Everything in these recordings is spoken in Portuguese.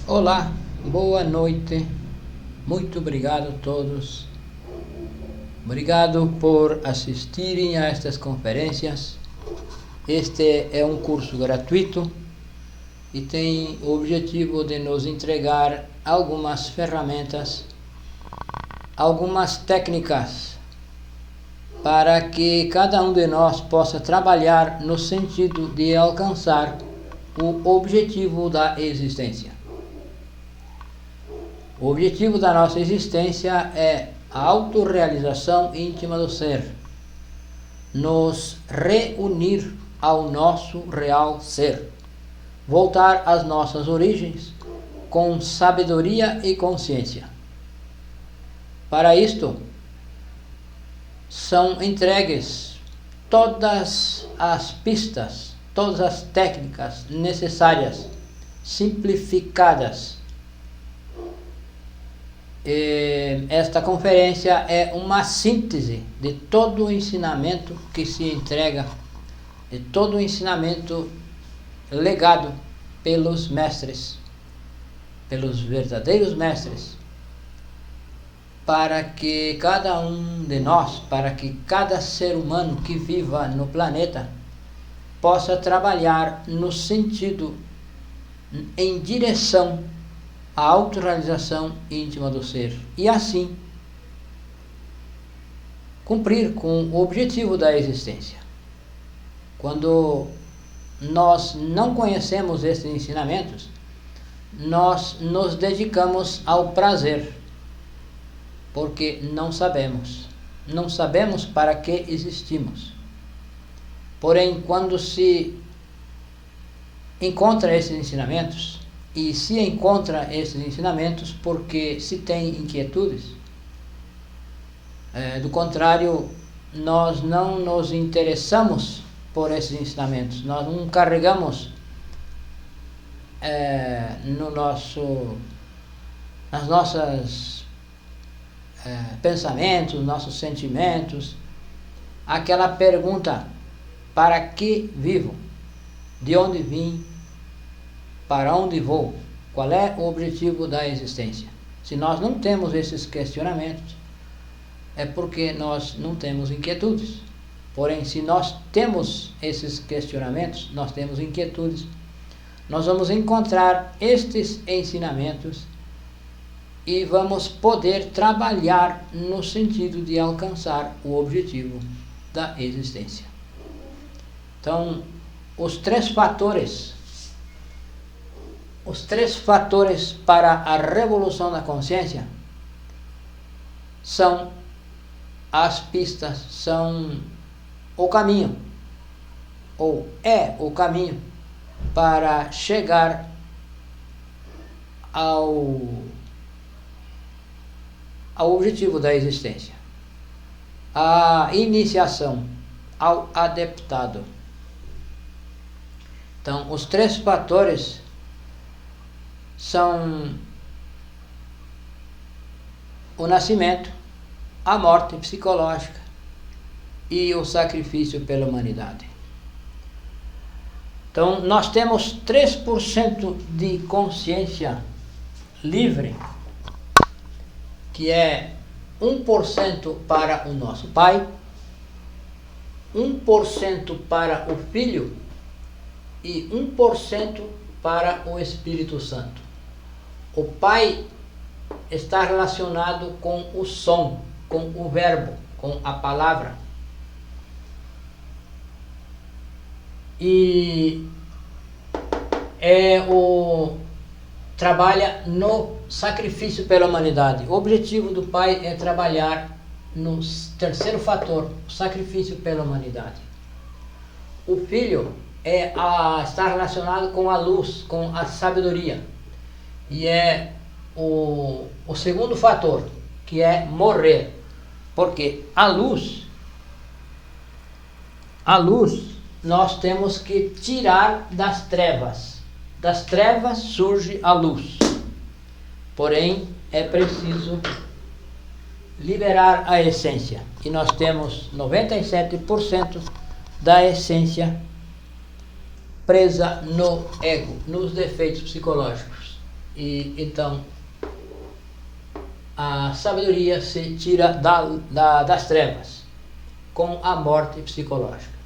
Olá, boa noite, muito obrigado a todos. Obrigado por assistirem a estas conferências. Este é um curso gratuito e tem o objetivo de nos entregar algumas ferramentas, algumas técnicas para que cada um de nós possa trabalhar no sentido de alcançar o objetivo da existência. O objetivo da nossa existência é a autorrealização íntima do ser, nos reunir ao nosso real ser, voltar às nossas origens com sabedoria e consciência. Para isto, são entregues todas as pistas, todas as técnicas necessárias, simplificadas. Esta conferência é uma síntese de todo o ensinamento que se entrega, de todo o ensinamento legado pelos mestres, pelos verdadeiros mestres, para que cada um de nós, para que cada ser humano que viva no planeta possa trabalhar no sentido, em direção a autorrealização íntima do ser e assim cumprir com o objetivo da existência. Quando nós não conhecemos esses ensinamentos, nós nos dedicamos ao prazer, porque não sabemos para que existimos. Porém, quando se encontra esses ensinamentos, e se encontra esses ensinamentos porque se tem inquietudes. Do contrário, nós não nos interessamos por esses ensinamentos, nós não carregamos nas nossas pensamentos, nossos sentimentos, aquela pergunta: para que vivo? De onde vim? Para onde vou? Qual é o objetivo da existência? Se nós não temos esses questionamentos, é porque nós não temos inquietudes. Porém, se nós temos esses questionamentos, nós temos inquietudes, nós vamos encontrar estes ensinamentos e vamos poder trabalhar no sentido de alcançar o objetivo da existência. Então, os três fatores para a revolução da consciência são as pistas, são o caminho, ou é o caminho para chegar ao objetivo da existência, a iniciação, ao adeptado. Então, os três fatores são o nascimento, a morte psicológica e o sacrifício pela humanidade. Então, nós temos 3% de consciência livre, que é 1% para o nosso Pai, 1% para o Filho e 1% para o Espírito Santo. O Pai está relacionado com o som, com o verbo, com a palavra. E trabalha no sacrifício pela humanidade. O objetivo do Pai é trabalhar no terceiro fator, o sacrifício pela humanidade. O Filho está relacionado com a luz, com a sabedoria. E é o segundo fator, que é morrer. Porque a luz nós temos que tirar das trevas. Das trevas surge a luz. Porém, é preciso liberar a essência. E nós temos 97% da essência presa no ego, nos defeitos psicológicos. E então a sabedoria se tira das trevas com a morte psicológica.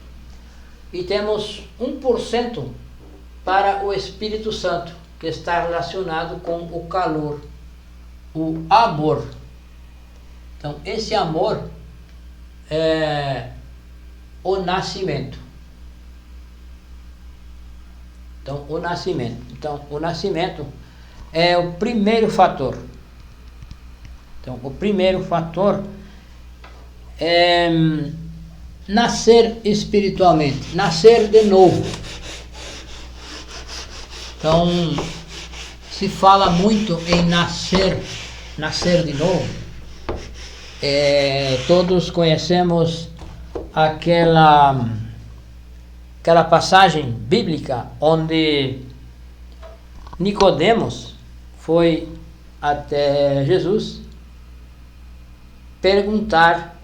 E temos 1% para o Espírito Santo, que está relacionado com o calor, o amor. Então, esse amor é o nascimento. Então, o nascimento é o primeiro fator. Então, o primeiro fator é nascer espiritualmente, nascer de novo. Então, se fala muito em nascer de novo. Todos conhecemos aquela passagem bíblica onde Nicodemos foi até Jesus perguntar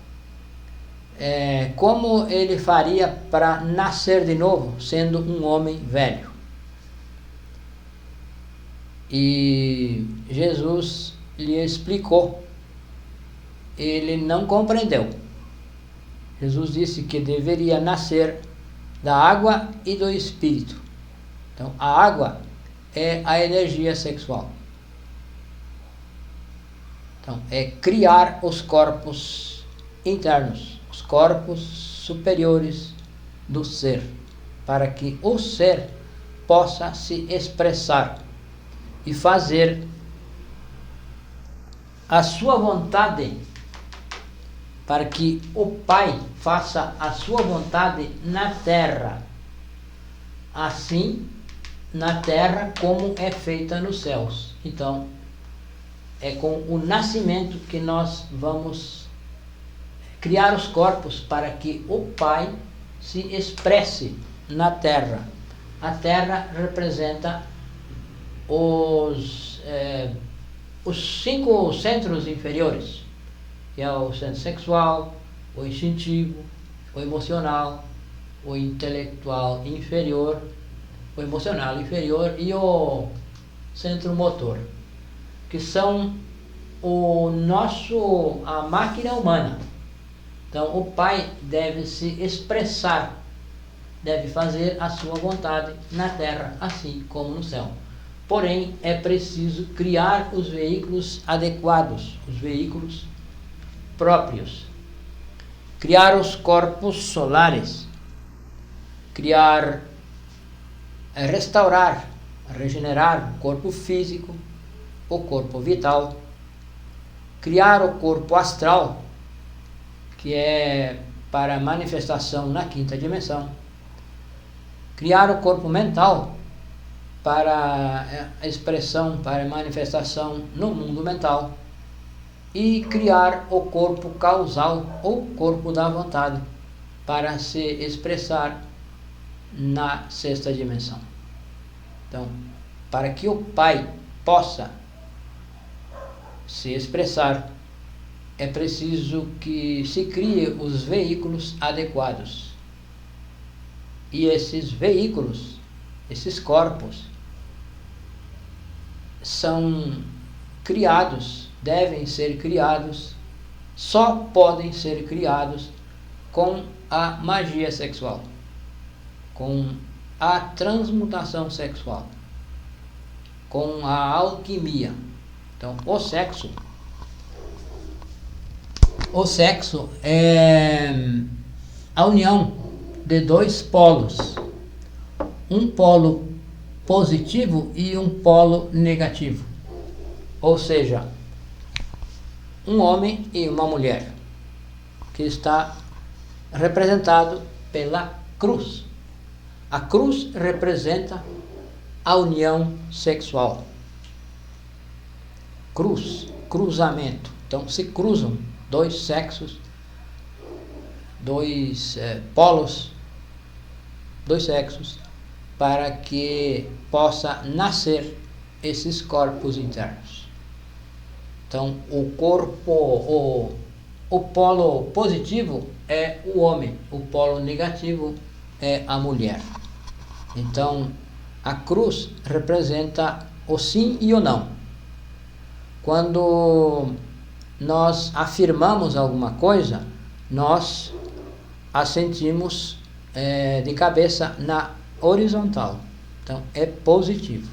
como ele faria para nascer de novo, sendo um homem velho. E Jesus lhe explicou. Ele não compreendeu. Jesus disse que deveria nascer da água e do Espírito. Então, a água é a energia sexual. Então, é criar os corpos internos, os corpos superiores do ser, para que o ser possa se expressar e fazer a sua vontade, para que o Pai faça a sua vontade na terra, assim na terra como é feita nos céus. Então, é com o nascimento que nós vamos criar os corpos para que o Pai se expresse na terra. A terra representa os 5 centros inferiores, que é o centro sexual, o instintivo, o emocional, o intelectual inferior, o emocional inferior e o centro motor, que são a máquina humana. Então o Pai deve se expressar, deve fazer a sua vontade na terra, assim como no céu. Porém, é preciso criar os veículos adequados, os veículos próprios. Criar os corpos solares. Restaurar, regenerar o corpo físico, o corpo vital. Criar o corpo astral, que é para manifestação na 5ª dimensão. Criar o corpo mental, para a expressão, para a manifestação no mundo mental. E criar o corpo causal, ou corpo da vontade, para se expressar na 6ª dimensão. Então, para que o Pai possa se expressar, é preciso que se crie os veículos adequados. E esses veículos, esses corpos, são criados, devem ser criados, só podem ser criados com a magia sexual, com a transmutação sexual, com a alquimia. Então, o sexo é a união de 2 polos, um polo positivo e um polo negativo, ou seja, um homem e uma mulher, que está representado pela cruz. A cruz representa a união sexual. Cruzamento. Então se cruzam 2 sexos, 2 polos, 2 sexos, para que possa nascer esses corpos internos. Então o corpo, o polo positivo é o homem, o polo negativo é a mulher. Então a cruz representa o sim e o não. Quando nós afirmamos alguma coisa, nós a sentimos de cabeça na horizontal. Então é positivo.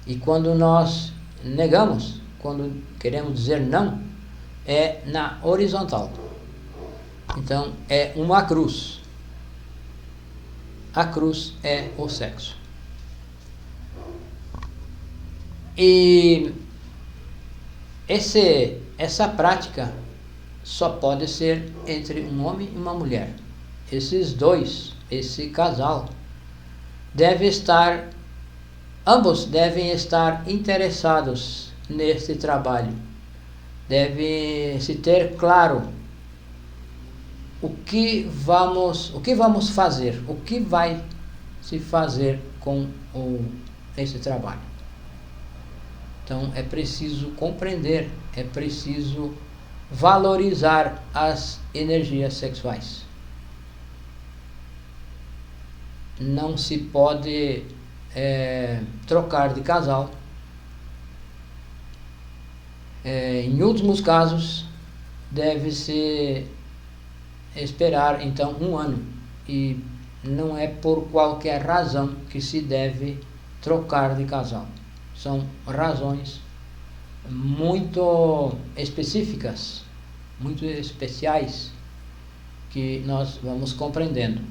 E quando nós negamos, quando queremos dizer não, é na horizontal. Então é uma cruz. A cruz é o sexo. E essa prática só pode ser entre um homem e uma mulher. Esses dois, esse casal, ambos devem estar interessados neste trabalho. Deve se ter claro o que vamos fazer, o que vai se fazer com esse trabalho. Então é preciso compreender, é preciso valorizar as energias sexuais. Não se pode trocar de casal. Em últimos casos, deve-se esperar então 1 ano, e não é por qualquer razão que se deve trocar de casal. São razões muito específicas, muito especiais, que nós vamos compreendendo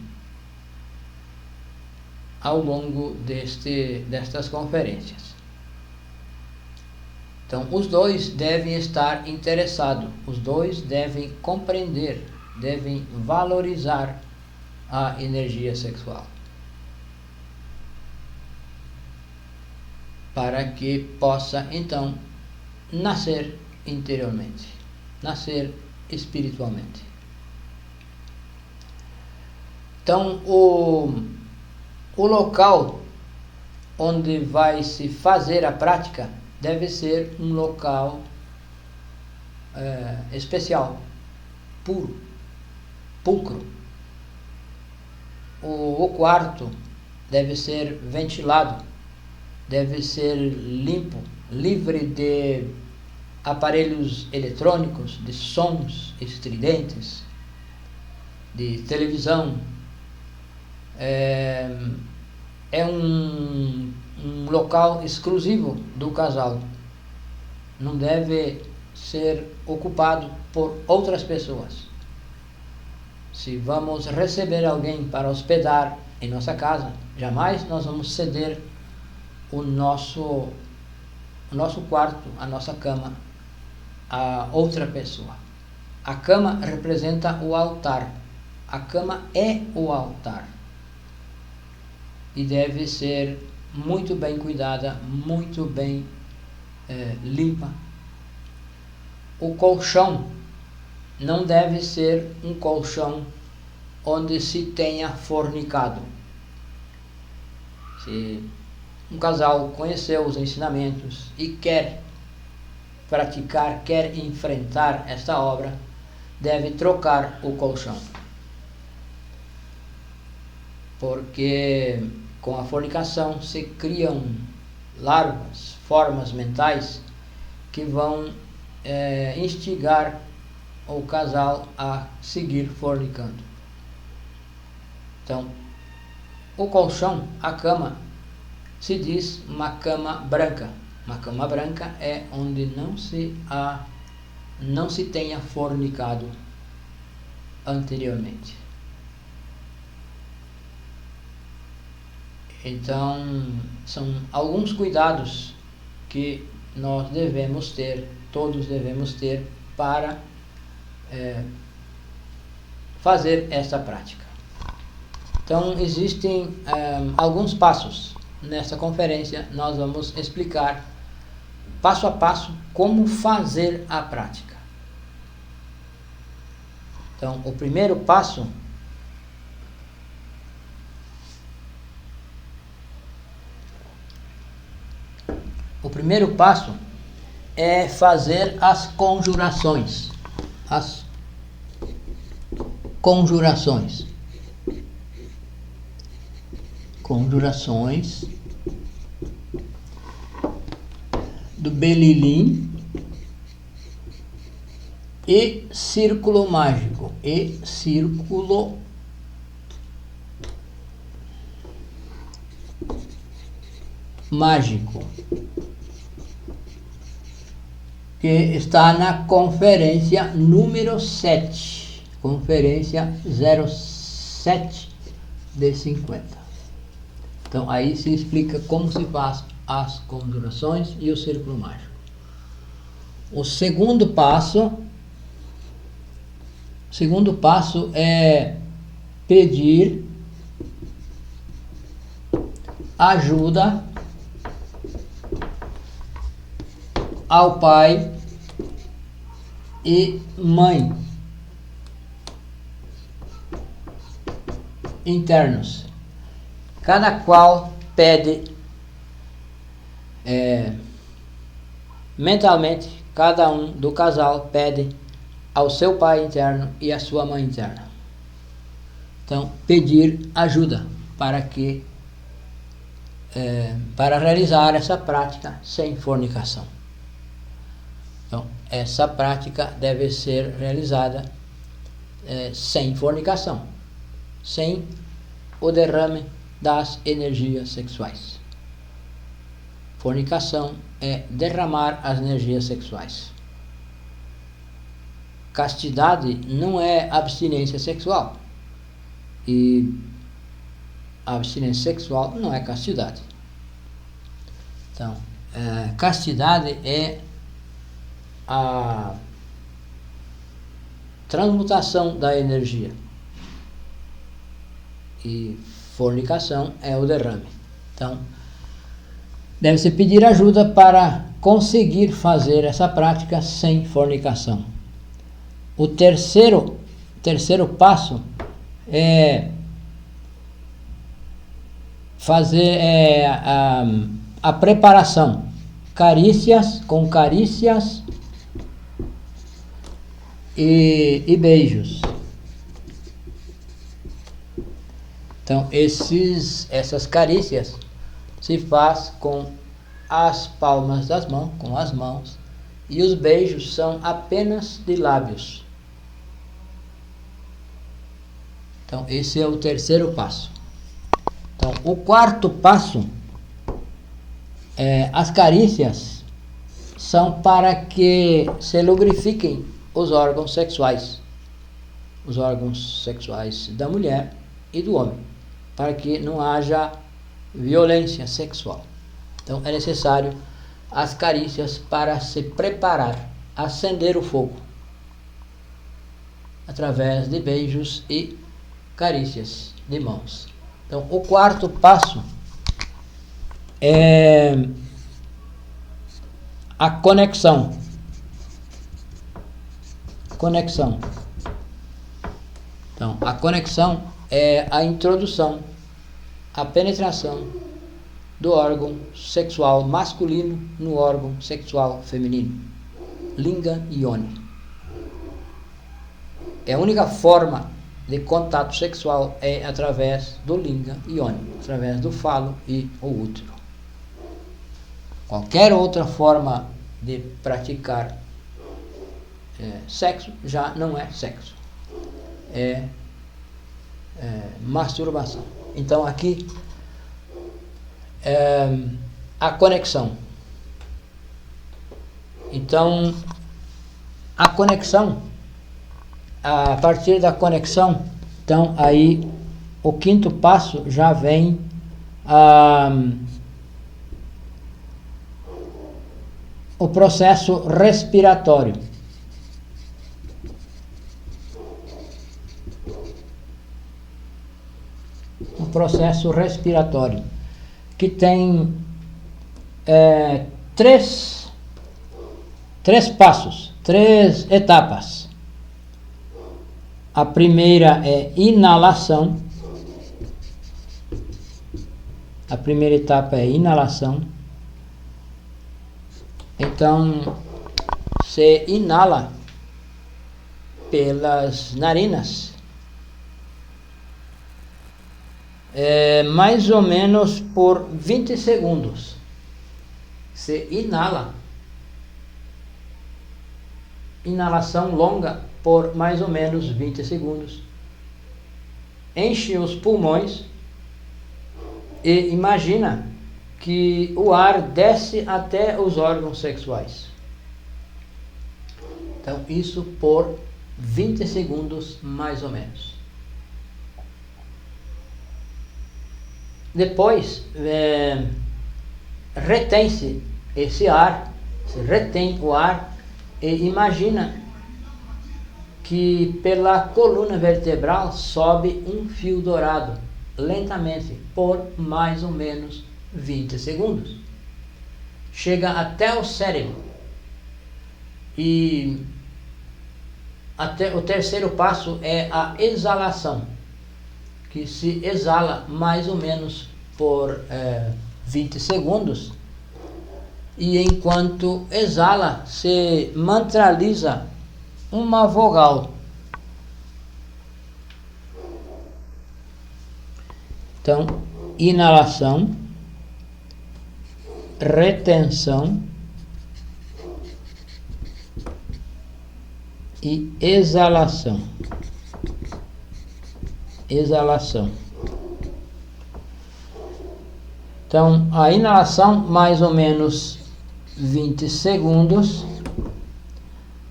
ao longo destas conferências. Então, os dois devem estar interessados, os dois devem compreender, devem valorizar a energia sexual, para que possa então nascer interiormente, nascer espiritualmente. Então, o local onde vai se fazer a prática deve ser um local especial, puro, pulcro. O quarto deve ser ventilado, deve ser limpo, livre de aparelhos eletrônicos, de sons estridentes, de televisão. É um local exclusivo do casal. Não deve ser ocupado por outras pessoas. Se vamos receber alguém para hospedar em nossa casa, jamais nós vamos ceder o nosso quarto, a nossa cama, a outra pessoa. A cama representa o altar. A cama é o altar. E deve ser muito bem cuidada, muito bem limpa. O colchão não deve ser um colchão onde se tenha fornicado. Se um casal conheceu os ensinamentos e quer praticar, quer enfrentar esta obra, deve trocar o colchão. Porque com a fornicação se criam larvas, formas mentais que vão instigar o casal a seguir fornicando. Então, o colchão, a cama, se diz uma cama branca. Uma cama branca é onde não se tenha fornicado anteriormente. Então, são alguns cuidados que nós devemos ter, todos devemos ter, para fazer essa prática. Então, existem alguns passos. Nesta conferência, nós vamos explicar passo a passo como fazer a prática. Então, o primeiro passo é fazer as conjurações. As conjurações. do Belilim e círculo mágico. E círculo mágico, que está na conferência número 7, conferência 07 de 50. Então aí se explica como se faz as conjurações e o círculo mágico. O segundo passo é pedir ajuda ao pai e mãe internos. Cada qual pede mentalmente, cada um do casal pede ao seu pai interno e à sua mãe interna. Então, pedir ajuda para realizar essa prática sem fornicação. Então, essa prática deve ser realizada sem fornicação, sem o derrame das energias sexuais. Fornicação é derramar as energias sexuais. Castidade não é abstinência sexual. E a abstinência sexual não é castidade. Então, castidade é a transmutação da energia. E fornicação é o derrame. Então, deve-se pedir ajuda para conseguir fazer essa prática sem fornicação. O terceiro passo é fazer a preparação, carícias e beijos. Então, essas carícias se faz com as palmas das mãos, com as mãos, e os beijos são apenas de lábios. Então, esse é o terceiro passo. Então, o quarto passo, as carícias são para que se lubrifiquem os órgãos sexuais da mulher e do homem, para que não haja violência sexual. Então, é necessário as carícias para se preparar, acender o fogo, através de beijos e carícias de mãos. Então, o quarto passo é a conexão. Então, a conexão é a introdução, a penetração do órgão sexual masculino no órgão sexual feminino, Linga e Yoni. É a única forma de contato sexual é através do Linga e Yoni, através do falo e o útero. Qualquer outra forma de praticar sexo já não é sexo, é masturbação. Então aqui a conexão. Então a conexão, a partir da conexão, então aí o quinto passo já vem o processo respiratório. O processo respiratório, que tem três passos, 3 etapas. A primeira é inalação. A primeira etapa é inalação. Então, se inala pelas narinas, mais ou menos por 20 segundos. Se inala inalação longa por mais ou menos 20 segundos. Enche os pulmões e imagina que o ar desce até os órgãos sexuais. Então, isso por 20 segundos mais ou menos. Depois, retém-se esse ar, se retém o ar e imagina que pela coluna vertebral sobe um fio dourado, lentamente, por mais ou menos 20 segundos. Chega até o cérebro e até o terceiro passo é a exalação, que se exala mais ou menos por 20 segundos, e enquanto exala se mantraliza uma vogal. Então, inalação, retenção e exalação. Exalação. Então, a inalação mais ou menos 20 segundos,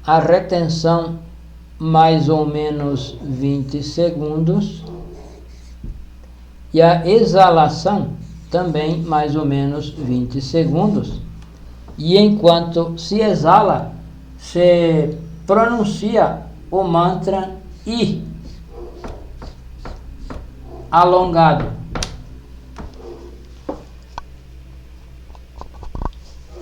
a retenção mais ou menos 20 segundos e a exalação também mais ou menos 20 segundos. E enquanto se exala, se pronuncia o mantra I alongado.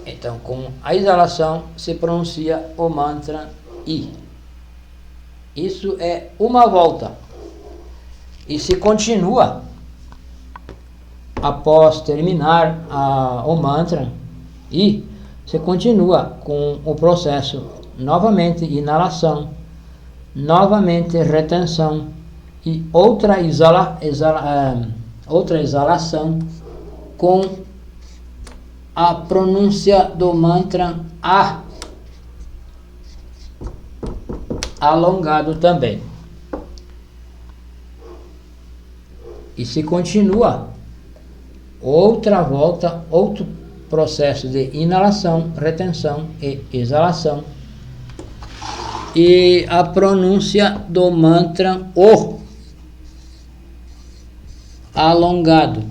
Então, com a exalação se pronuncia o mantra I. Isso é uma volta. E se continua após terminar o mantra I, se continua com o processo novamente inalação, novamente retenção e outra exalação com a pronúncia do mantra A alongado também. E se continua outra volta, outro processo de inalação, retenção e exalação, e a pronúncia do mantra O alongado,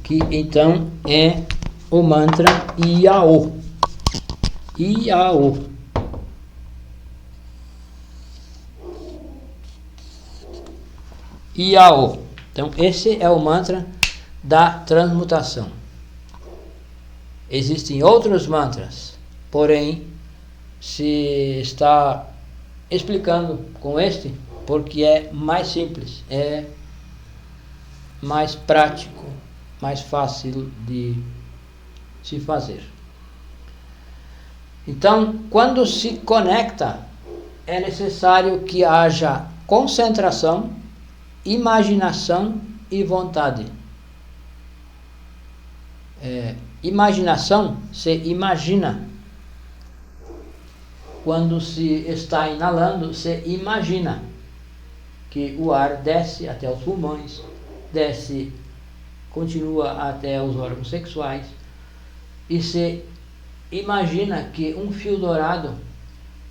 que então é o mantra Iao. Iao. Iao. Então, esse é o mantra da transmutação. Existem outros mantras, porém, se está explicando com este, porque é mais simples, é mais prático, mais fácil de se fazer. Então, quando se conecta, é necessário que haja concentração, imaginação e vontade. Imaginação, se imagina. Quando se está inalando, se imagina que o ar desce até os pulmões, desce, continua até os órgãos sexuais, e se imagina que um fio dourado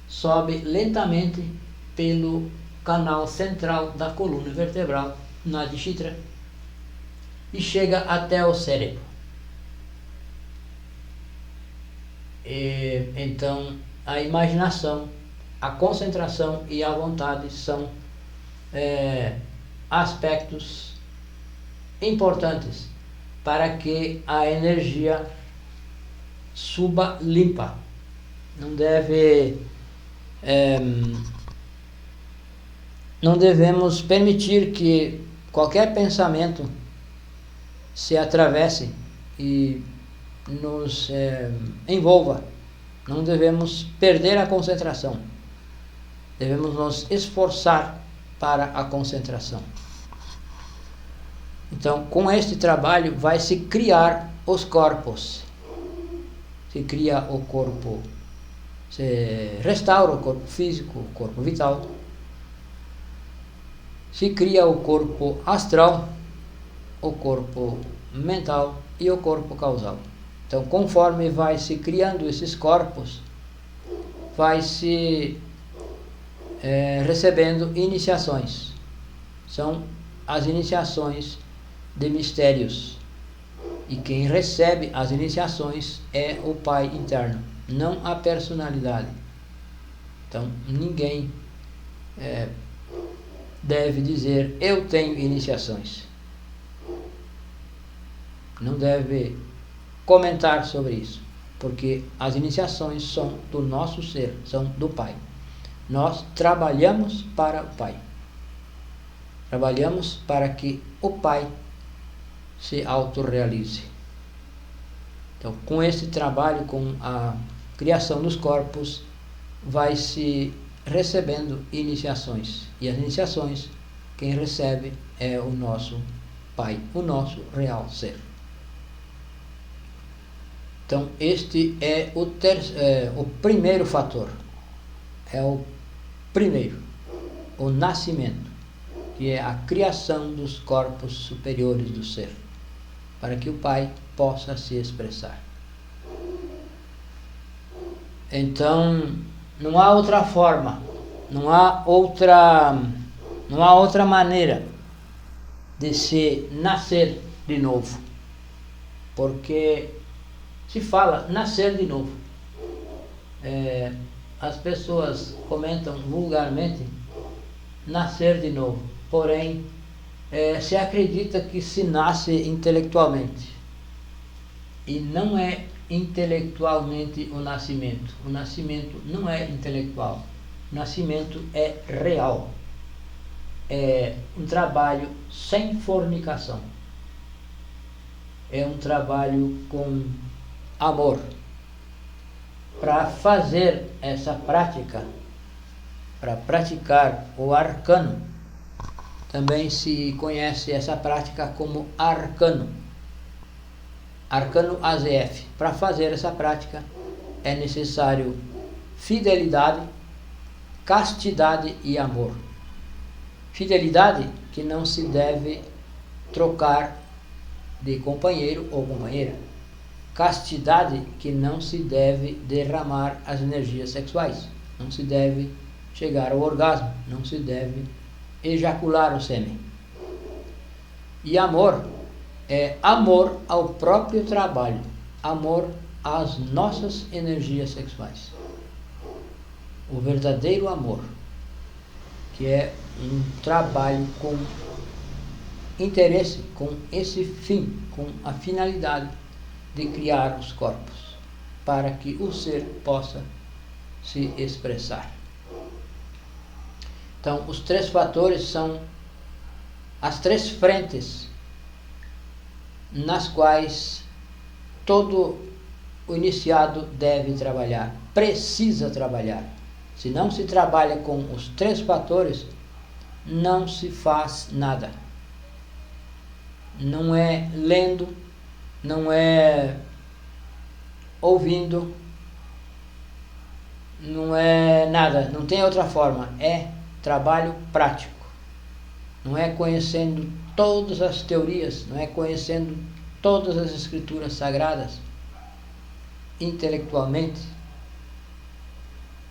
sobe lentamente pelo canal central da coluna vertebral, Nadishitra, e chega até o cérebro. Então, a imaginação, a concentração e a vontade são aspectos importantes para que a energia suba limpa. Não devemos permitir que qualquer pensamento se atravesse e nos envolva. Não devemos perder a concentração. Devemos nos esforçar para a concentração. Então, com este trabalho vai se criar os corpos. Se cria o corpo se restaura o corpo físico, o corpo vital, se cria o corpo astral, o corpo mental e o corpo causal. Então, conforme vai se criando esses corpos, vai se recebendo iniciações. São as iniciações de mistérios. E quem recebe as iniciações é o Pai interno, não a personalidade. Então, ninguém deve dizer, eu tenho iniciações. Não deve comentar sobre isso, porque as iniciações são do nosso ser, são do Pai. Nós trabalhamos para o Pai. Trabalhamos para que o Pai se autorrealize. Então, com esse trabalho, com a criação dos corpos, vai se recebendo iniciações. E as iniciações, quem recebe é o nosso Pai, o nosso real ser. Então, este é o primeiro fator. É o primeiro, o nascimento, que é a criação dos corpos superiores do ser, para que o Pai possa se expressar. Então, não há outra forma, não há outra maneira de se nascer de novo, porque se fala nascer de novo. As pessoas comentam vulgarmente nascer de novo, porém se acredita que se nasce intelectualmente, e não é intelectualmente o nascimento. O nascimento não é intelectual, o nascimento é real, é um trabalho sem fornicação, é um trabalho com amor. Para fazer essa prática, para praticar o arcano, também se conhece essa prática como arcano AZF. Para fazer essa prática é necessário fidelidade, castidade e amor. Fidelidade, que não se deve trocar de companheiro ou companheira. Castidade, que não se deve derramar as energias sexuais, não se deve chegar ao orgasmo, não se deve ejacular o sêmen. E amor é amor ao próprio trabalho, amor às nossas energias sexuais. O verdadeiro amor, que é um trabalho com interesse, com esse fim, com a finalidade de criar os corpos, para que o ser possa se expressar. Então, os três fatores são as três frentes nas quais todo o iniciado deve trabalhar, precisa trabalhar. Se não se trabalha com os três fatores, não se faz nada. Não é lendo, não é ouvindo, não é nada, não tem outra forma, é trabalho prático. Não é conhecendo todas as teorias, não é conhecendo todas as escrituras sagradas intelectualmente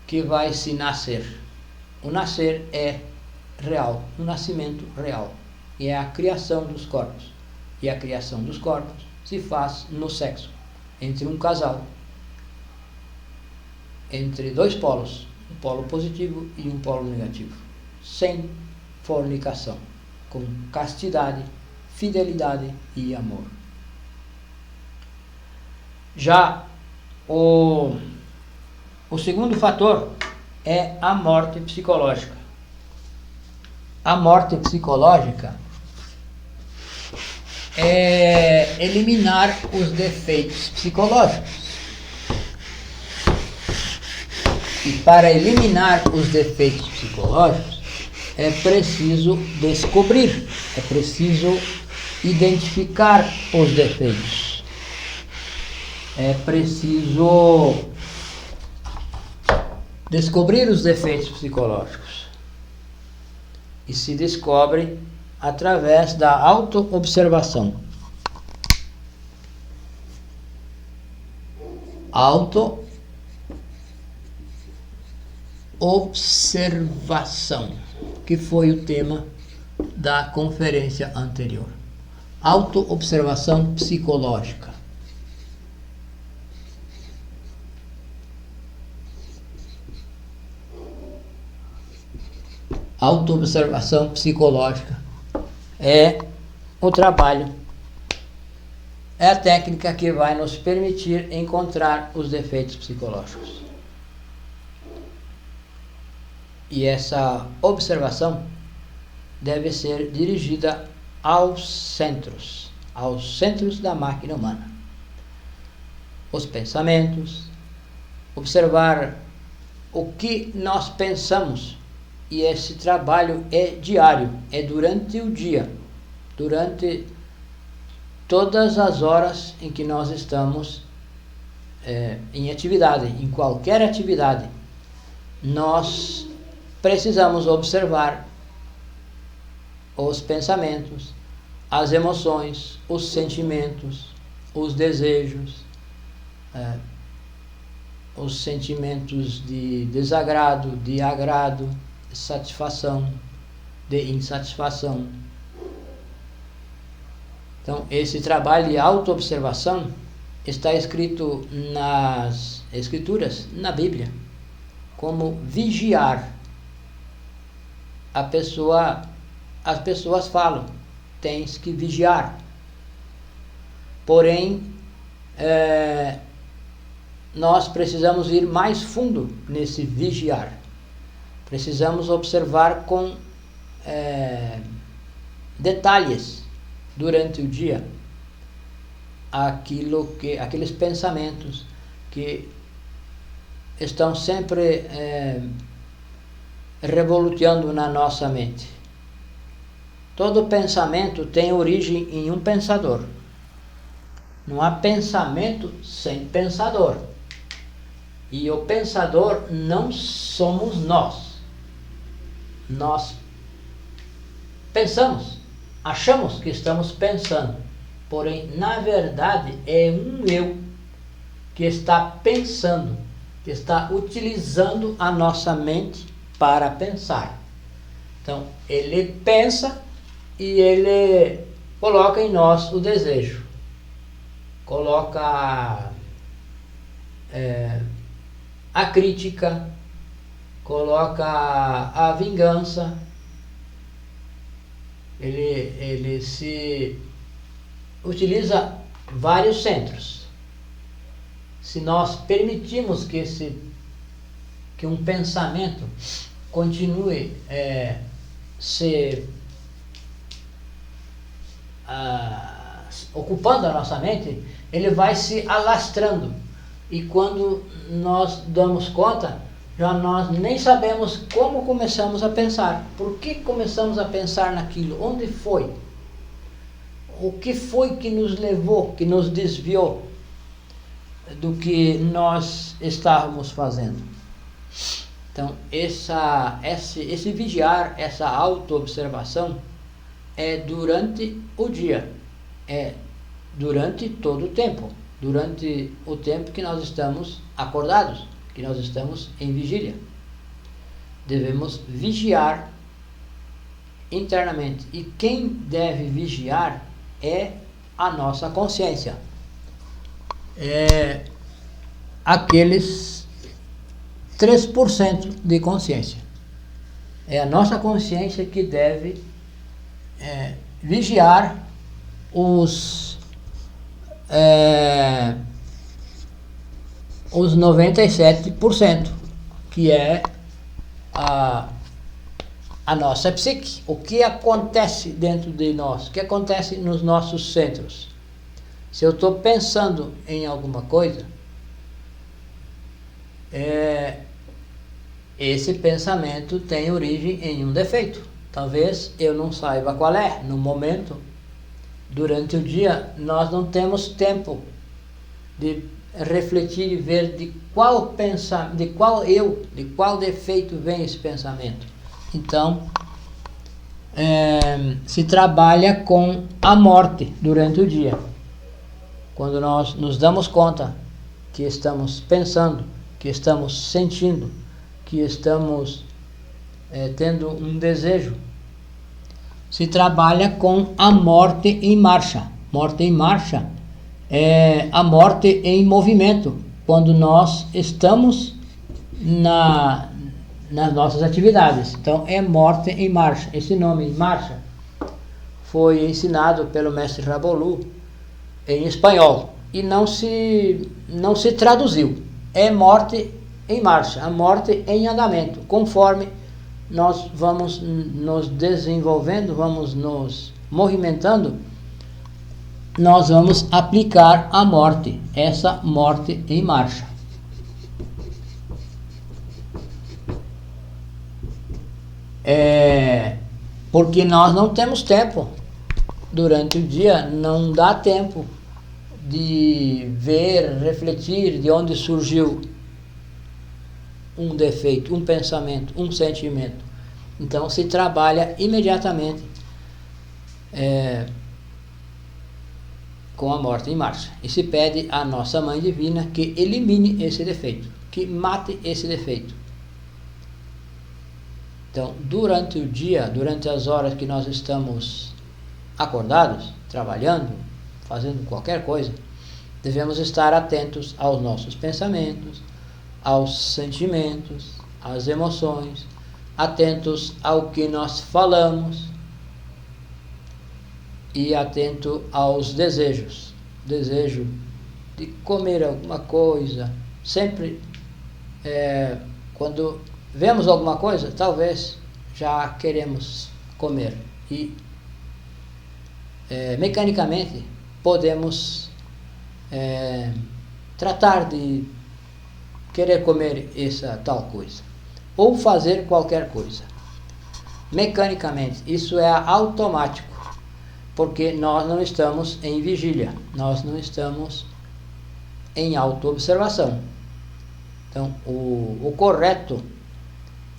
que vai se nascer. O nascer é real, o nascimento real, e é a criação dos corpos. E a criação dos corpos se faz no sexo, entre um casal, entre dois polos, um polo positivo e um polo negativo, sem fornicação, com castidade, fidelidade e amor. Já o segundo fator é a morte psicológica. A morte psicológica é eliminar os defeitos psicológicos. E para eliminar os defeitos psicológicos é preciso descobrir, é preciso identificar os defeitos. É preciso descobrir os defeitos psicológicos. E se descobre através da autoobservação. Autoobservação, que foi o tema da conferência anterior. Autoobservação psicológica. Autoobservação psicológica é o trabalho, é a técnica que vai nos permitir encontrar os defeitos psicológicos. E essa observação deve ser dirigida aos centros da máquina humana. Os pensamentos, observar o que nós pensamos, e esse trabalho é diário, é durante o dia, durante todas as horas em que nós estamos em atividade, em qualquer atividade. Nós precisamos observar os pensamentos, as emoções, os sentimentos, os desejos, os sentimentos de desagrado, de agrado, de satisfação, de insatisfação. Então, esse trabalho de autoobservação está escrito nas Escrituras, na Bíblia, como vigiar. As pessoas falam, tens que vigiar. Porém, nós precisamos ir mais fundo nesse vigiar. Precisamos observar com detalhes durante o dia aqueles pensamentos que estão sempre revolucionando na nossa mente. Todo pensamento tem origem em um pensador. Não há pensamento sem pensador. E o pensador não somos nós. Nós pensamos, achamos que estamos pensando, porém, na verdade, é um eu que está pensando, que está utilizando a nossa mente para pensar. Então, ele pensa e ele coloca em nós o desejo, coloca a crítica, coloca a vingança. Ele se utiliza vários centros. Se nós permitirmos que um pensamento continue ocupando a nossa mente, ele vai se alastrando. E quando nós damos conta, já nós nem sabemos como começamos a pensar. Por que começamos a pensar naquilo? Onde foi? O que foi que nos levou, que nos desviou do que nós estávamos fazendo? Então, esse vigiar, essa autoobservação é durante o dia, é durante todo o tempo, durante o tempo que nós estamos acordados, que nós estamos em vigília. Devemos vigiar internamente. E quem deve vigiar é a nossa consciência. É aqueles 3% de consciência. É a nossa consciência que deve vigiar os 97%, que é a nossa psique. O que acontece dentro de nós? O que acontece nos nossos centros? Se eu estou pensando em alguma coisa, esse pensamento tem origem em um defeito. Talvez eu não saiba qual é. No momento, durante o dia, nós não temos tempo de refletir e ver de qual defeito vem esse pensamento. Então, se trabalha com a morte durante o dia. Quando nós nos damos conta que estamos pensando, que estamos sentindo, que estamos tendo um desejo, se trabalha com a morte em marcha. Morte em marcha é a morte em movimento, quando nós estamos nas nossas atividades. Então é morte em marcha. Esse nome marcha foi ensinado pelo mestre Rabolu em espanhol e não se traduziu. É morte em marcha, a morte em andamento. Conforme nós vamos nos desenvolvendo, vamos nos movimentando, nós vamos aplicar a morte, essa morte em marcha. Porque nós não temos tempo durante o dia, não dá tempo de ver, refletir de onde surgiu um defeito, um pensamento, um sentimento. Então se trabalha imediatamente com a morte em marcha. E se pede à nossa Mãe Divina que elimine esse defeito, que mate esse defeito. Então, durante o dia, durante as horas que nós estamos acordados, trabalhando, fazendo qualquer coisa, devemos estar atentos aos nossos pensamentos, aos sentimentos, às emoções, atentos ao que nós falamos e atento aos desejos. Desejo de comer alguma coisa. Sempre quando vemos alguma coisa, talvez já queremos comer e mecanicamente podemos tratar de querer comer essa tal coisa ou fazer qualquer coisa mecanicamente. Isso é automático, porque nós não estamos em vigília, nós não estamos em auto-observação. Então o correto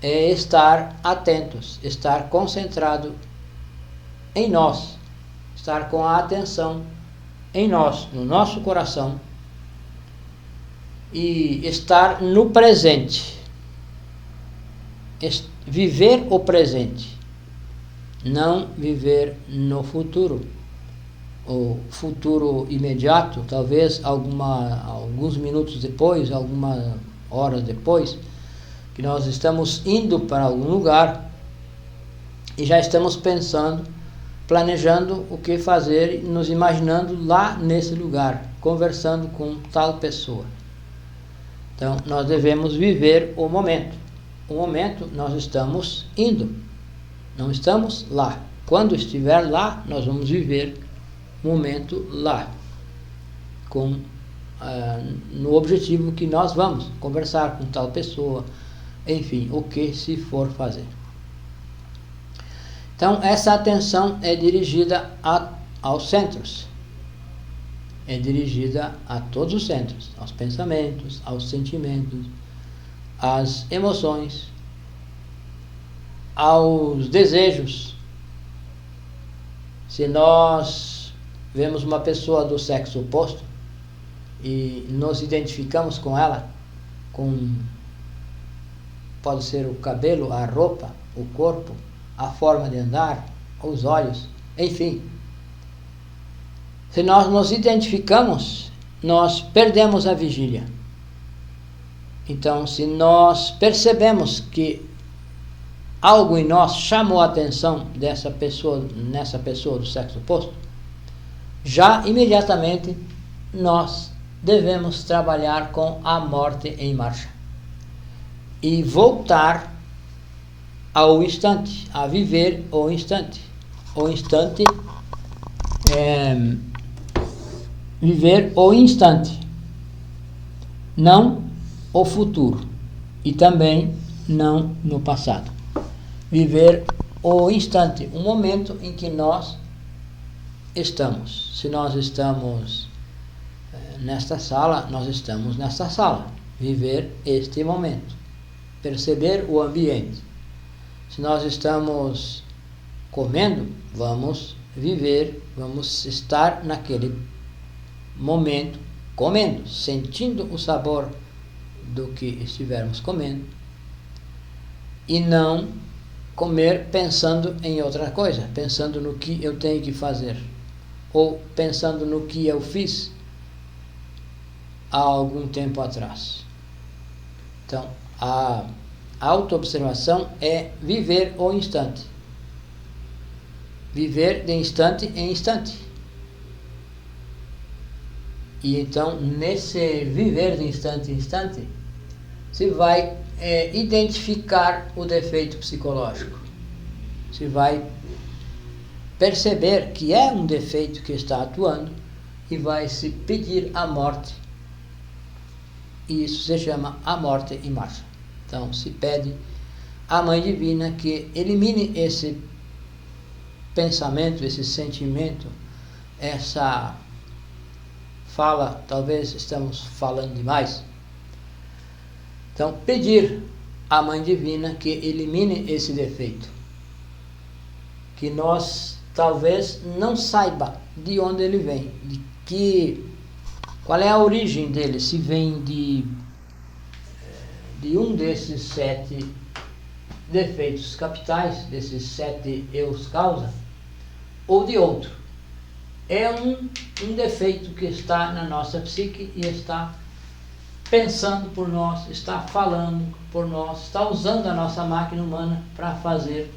é estar atentos, estar concentrado em nós, estar com a atenção em nós, no nosso coração, e estar no presente, viver o presente, não viver no futuro. O futuro imediato, talvez alguns minutos depois, algumas horas depois, que nós estamos indo para algum lugar e já estamos pensando, planejando o que fazer, nos imaginando lá nesse lugar, conversando com tal pessoa. Então, nós devemos viver o momento. O momento nós estamos indo, não estamos lá. Quando estiver lá, nós vamos viver o momento lá, no objetivo que nós vamos conversar com tal pessoa, enfim, o que se for fazer. Então, essa atenção é dirigida aos centros. É dirigida a todos os centros, aos pensamentos, aos sentimentos, às emoções, aos desejos. Se nós vemos uma pessoa do sexo oposto e nos identificamos com ela, pode ser o cabelo, a roupa, o corpo, a forma de andar, os olhos, enfim. Se nós nos identificamos, nós perdemos a vigília. Então, se nós percebemos que algo em nós chamou a atenção nessa pessoa do sexo oposto, já imediatamente nós devemos trabalhar com a morte em marcha e voltar ao instante, a viver o instante. O instante viver o instante, não o futuro e também não no passado. Viver o instante, o momento em que nós estamos. Se nós estamos nesta sala, nós estamos nesta sala. Viver este momento. Perceber o ambiente. Se nós estamos comendo, vamos viver, vamos estar naquele momento comendo, sentindo o sabor do que estivermos comendo, e não comer pensando em outra coisa, pensando no que eu tenho que fazer, ou pensando no que eu fiz há algum tempo atrás. Então, a autoobservação é viver o instante. Viver de instante em instante. E então, nesse viver de instante em instante, se vai identificar o defeito psicológico. Se vai perceber que é um defeito que está atuando e vai se pedir a morte. E isso se chama a morte em marcha. Então, se pede à Mãe Divina que elimine esse pensamento, esse sentimento, essa fala, talvez estamos falando demais. Então, pedir à Mãe Divina que elimine esse defeito, que nós talvez não saiba de onde ele vem, qual é a origem dele, se vem de um desses 7 defeitos capitais, desses 7 eus causa, ou de outro. É um defeito que está na nossa psique e está pensando por nós, está falando por nós, está usando a nossa máquina humana para fazer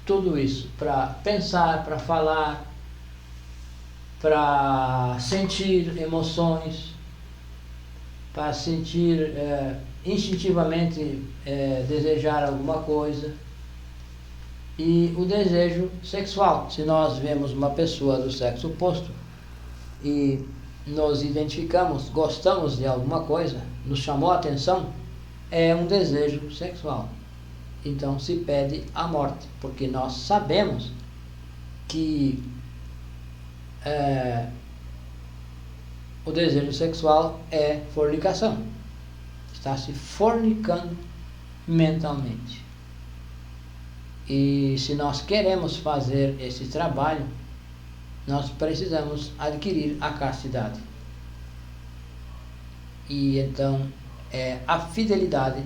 tudo isso, para pensar, para falar, para sentir emoções, para sentir instintivamente desejar alguma coisa. E o desejo sexual, se nós vemos uma pessoa do sexo oposto e nos identificamos, gostamos de alguma coisa, nos chamou a atenção, é um desejo sexual. Então se pede a morte, porque nós sabemos que o desejo sexual é fornicação. Está se fornicando mentalmente. E se nós queremos fazer esse trabalho, nós precisamos adquirir a castidade. E então a fidelidade.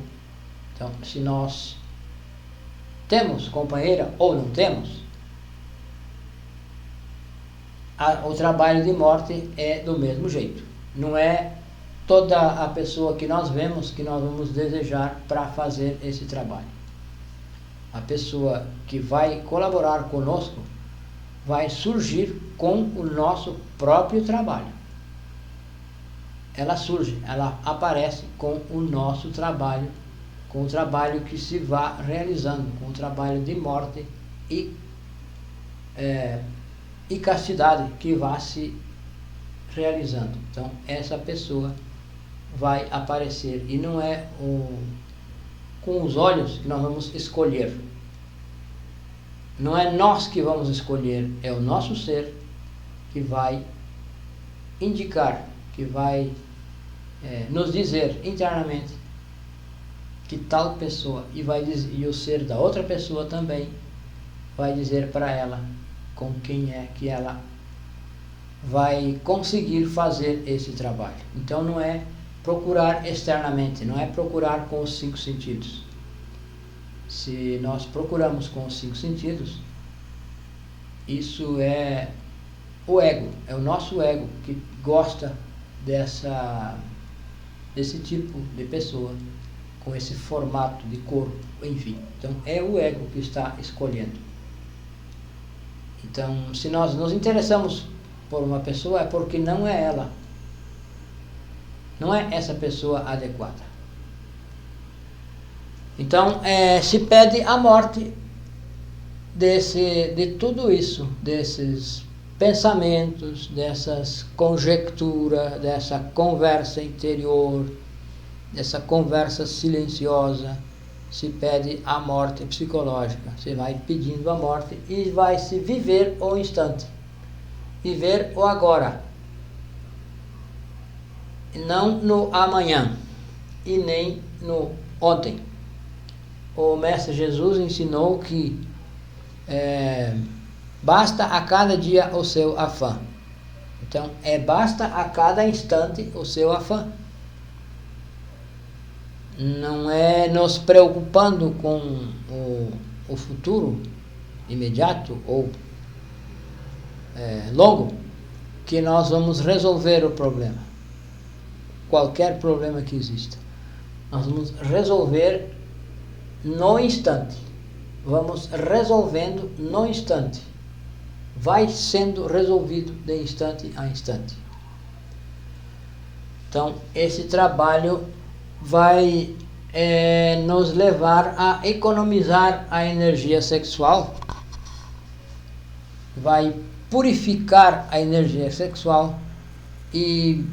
Então, se nós temos companheira ou não temos, o trabalho de morte é do mesmo jeito. Não é toda a pessoa que nós vemos que nós vamos desejar para fazer esse trabalho. A pessoa que vai colaborar conosco vai surgir com o nosso próprio trabalho. Ela surge, ela aparece com o nosso trabalho, com o trabalho que se vá realizando, com o trabalho de morte e castidade que vá se realizando. Então, essa pessoa vai aparecer, e não é com os olhos que nós vamos escolher. Não é nós que vamos escolher, é o nosso ser que vai indicar, que vai nos dizer internamente que tal pessoa, e o ser da outra pessoa também vai dizer para ela com quem é que ela vai conseguir fazer esse trabalho. Então não é procurar externamente, não é procurar com os 5 sentidos. Se nós procuramos com os 5 sentidos, isso é o ego, é o nosso ego que gosta desse tipo de pessoa, com esse formato de corpo, enfim. Então é o ego que está escolhendo. Então, se nós nos interessamos por uma pessoa, é porque não é ela. Não é essa pessoa adequada. Então, se pede a morte de tudo isso, desses pensamentos, dessas conjecturas, dessa conversa interior, dessa conversa silenciosa. Se pede a morte psicológica. Você vai pedindo a morte e vai se viver o instante. Viver o agora. não no amanhã e nem no ontem. O Mestre Jesus ensinou que basta a cada dia o seu afã. Então, basta a cada instante o seu afã. Não é nos preocupando com o futuro imediato ou longo que nós vamos resolver o problema. Qualquer problema que exista. Nós vamos resolver no instante. Vamos resolvendo no instante. Vai sendo resolvido de instante a instante. Então, esse trabalho vai nos levar a economizar a energia sexual, vai purificar a energia sexual e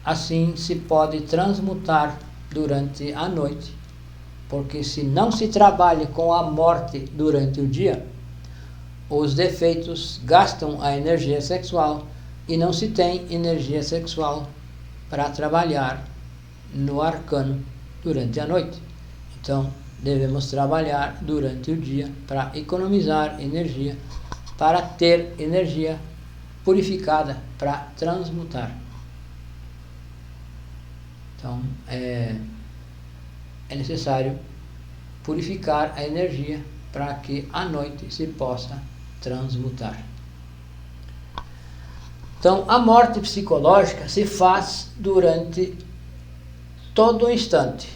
assim se pode transmutar durante a noite, porque se não se trabalha com a morte durante o dia, os defeitos gastam a energia sexual e não se tem energia sexual para trabalhar no arcano durante a noite. Então, devemos trabalhar durante o dia para economizar energia, para ter energia purificada, para transmutar. Então, é necessário purificar a energia para que à noite se possa transmutar. Então, a morte psicológica se faz durante todo o instante.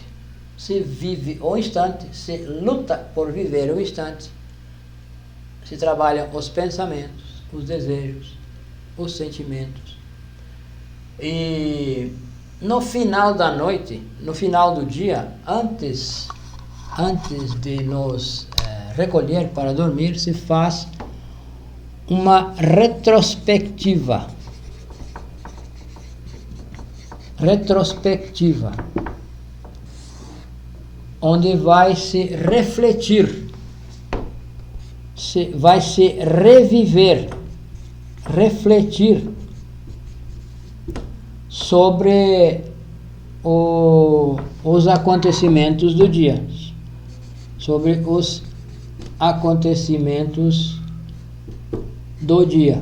Se vive o instante, se luta por viver o instante, se trabalham os pensamentos, os desejos, os sentimentos. E no final da noite, no final do dia, antes de nos recolher para dormir, se faz uma retrospectiva, onde vai se refletir, vai se reviver, refletir sobre os acontecimentos do dia, sobre os acontecimentos do dia.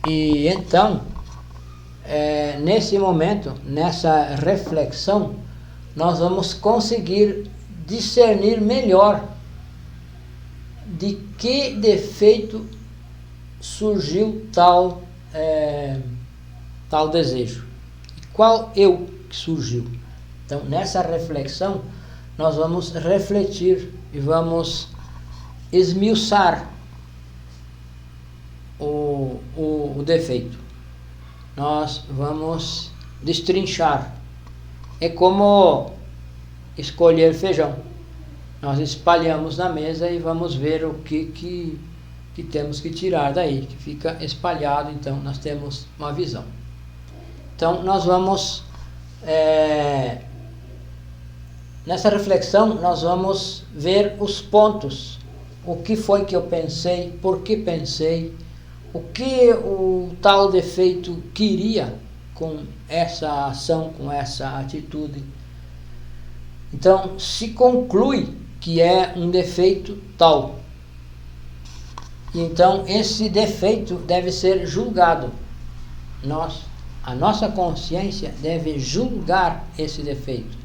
E então, nesse momento, nessa reflexão, nós vamos conseguir discernir melhor de que defeito surgiu tal desejo. Qual eu que surgiu? Então, nessa reflexão, nós vamos refletir e vamos esmiuçar o defeito. Nós vamos destrinchar. É como escolher feijão. Nós espalhamos na mesa e vamos ver o que temos que tirar daí, que fica espalhado, então nós temos uma visão. Então nós vamos, nessa reflexão, nós vamos ver os pontos, o que foi que eu pensei, por que pensei, o que o tal defeito queria com essa ação, com essa atitude. Então se conclui que é um defeito tal. Então esse defeito deve ser julgado. A nossa consciência deve julgar esse defeito,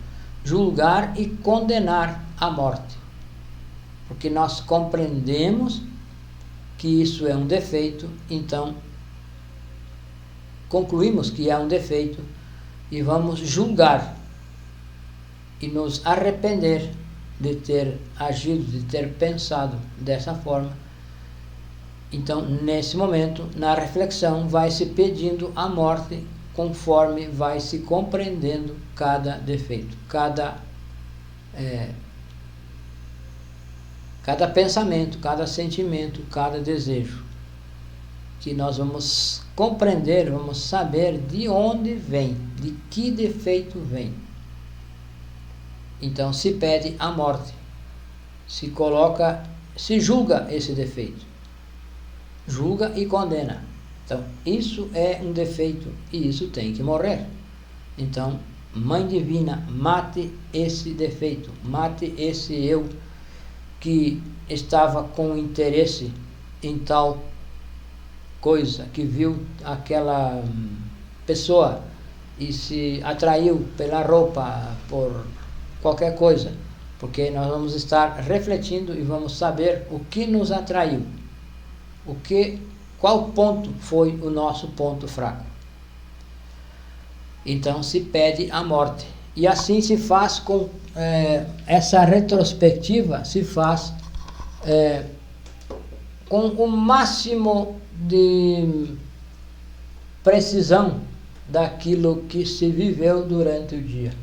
julgar e condenar a morte, porque nós compreendemos que isso é um defeito, então concluímos que é um defeito e vamos julgar e nos arrepender de ter agido, de ter pensado dessa forma. Então, nesse momento, na reflexão, vai se pedindo a morte conforme vai se compreendendo cada defeito, cada pensamento, cada sentimento, cada desejo, que nós vamos compreender, vamos saber de onde vem, de que defeito vem. Então se pede a morte, se julga esse defeito. julga e condena. Então, isso é um defeito e isso tem que morrer. Então, Mãe Divina, mate esse defeito, mate esse eu que estava com interesse em tal coisa, que viu aquela pessoa e se atraiu pela roupa, por qualquer coisa, porque nós vamos estar refletindo e vamos saber o que nos atraiu, qual ponto foi o nosso ponto fraco. Então se pede a morte. E assim se faz com essa retrospectiva, se faz com o máximo de precisão daquilo que se viveu durante o dia.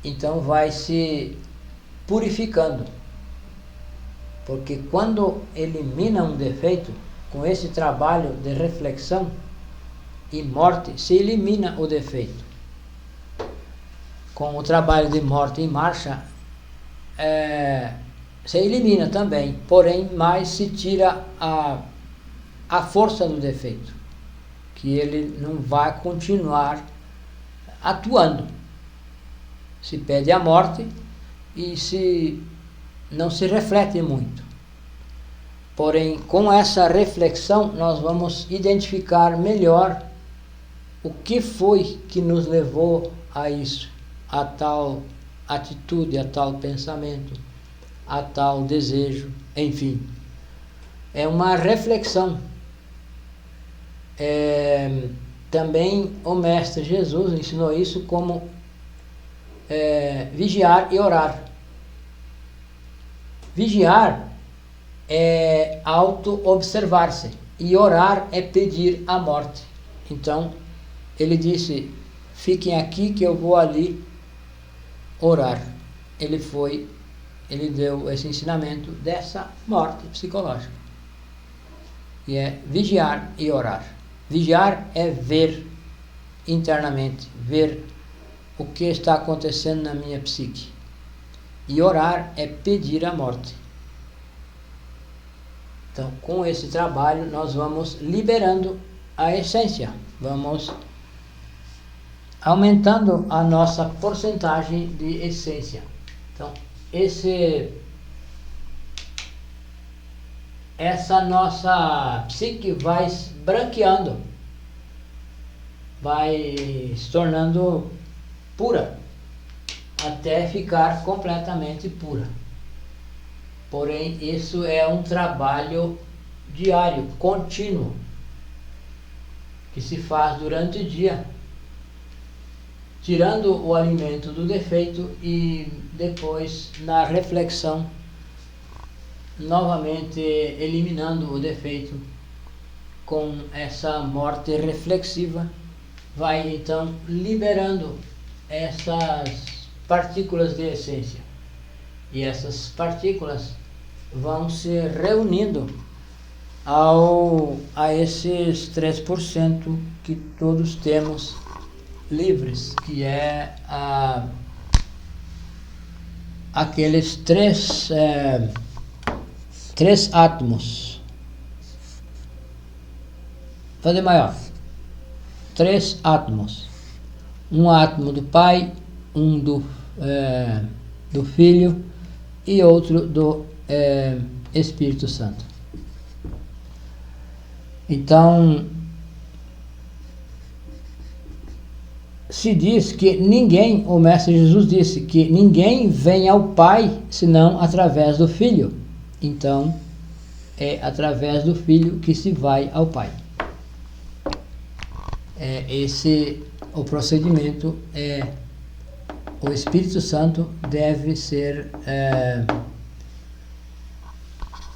Então vai se purificando. Porque quando elimina um defeito, com esse trabalho de reflexão e morte, se elimina o defeito. Com o trabalho de morte em marcha, se elimina também, porém mais se tira a força do defeito, que ele não vai continuar atuando. Se pede a morte e não se reflete muito. Porém, com essa reflexão, nós vamos identificar melhor o que foi que nos levou a isso, a tal atitude, a tal pensamento, a tal desejo, enfim. É uma reflexão. Também o Mestre Jesus ensinou isso como vigiar e orar. Vigiar é auto-observar-se e orar é pedir a morte. Então, ele disse, fiquem aqui que eu vou ali orar. Ele deu esse ensinamento dessa morte psicológica. E é vigiar e orar. Vigiar é ver internamente, ver o que está acontecendo na minha psique. E orar é pedir a morte. Então, com esse trabalho, nós vamos liberando a essência. Vamos aumentando a nossa porcentagem de essência. Então, essa nossa psique vai branqueando, vai se tornando pura, até ficar completamente pura. Porém, isso é um trabalho diário, contínuo, que se faz durante o dia, tirando o alimento do defeito e depois, na reflexão, novamente eliminando o defeito. Com essa morte reflexiva, vai então liberando essas partículas de essência. E essas partículas vão se reunindo a esses 3% que todos temos livres, que é aqueles três átomos. Fazer maior. 3 átomos. Um átomo do Pai, um do Filho e outro do Espírito Santo. Então, se diz que o Mestre Jesus disse que ninguém vem ao Pai senão através do Filho. Então, é através do Filho que se vai ao Pai. O procedimento o Espírito Santo deve ser,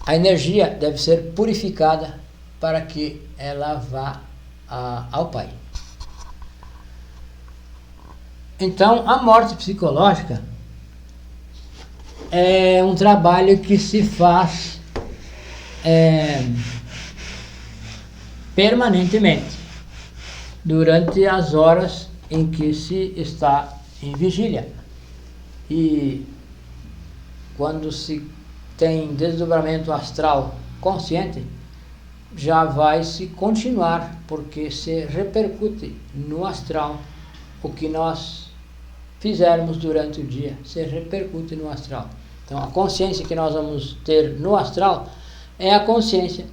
a energia deve ser purificada para que ela vá ao Pai. Então, a morte psicológica é um trabalho que se faz permanentemente, durante as horas em que se está em vigília. E quando se tem desdobramento astral consciente, já vai se continuar, porque se repercute no astral o que nós fizermos durante o dia, se repercute no astral. Então a consciência que nós vamos ter no astral é a consciência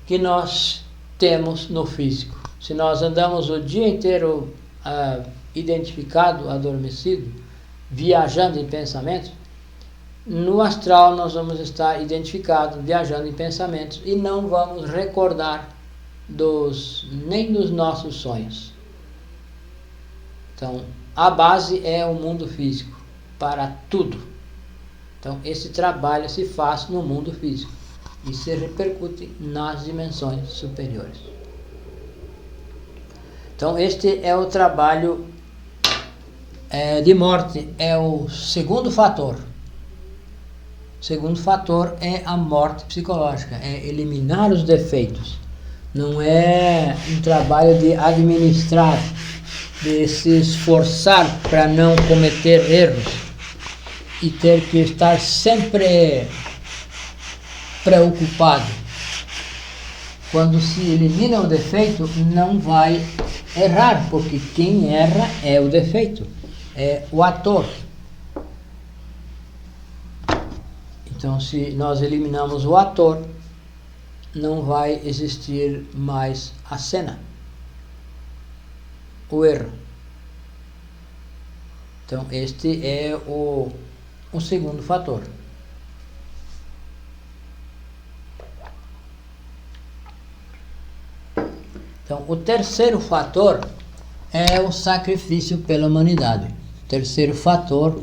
que nós temos no físico. Se nós andamos o dia inteiro identificado, adormecido, viajando em pensamentos, no astral nós vamos estar identificados, viajando em pensamentos, e não vamos recordar nem dos nossos sonhos. Então, a base é o mundo físico, para tudo. Então, esse trabalho se faz no mundo físico e se repercute nas dimensões superiores. Então, este é o trabalho de morte, é o segundo fator. O segundo fator é a morte psicológica, é eliminar os defeitos. Não é um trabalho de administrar, de se esforçar para não cometer erros e ter que estar sempre preocupado. Quando se elimina o defeito, não vai errar, porque quem erra é o defeito, é o ator. Então, se nós eliminamos o ator, não vai existir mais a cena, o erro. Então, este é o segundo fator. Então, o terceiro fator é o sacrifício pela humanidade. O terceiro fator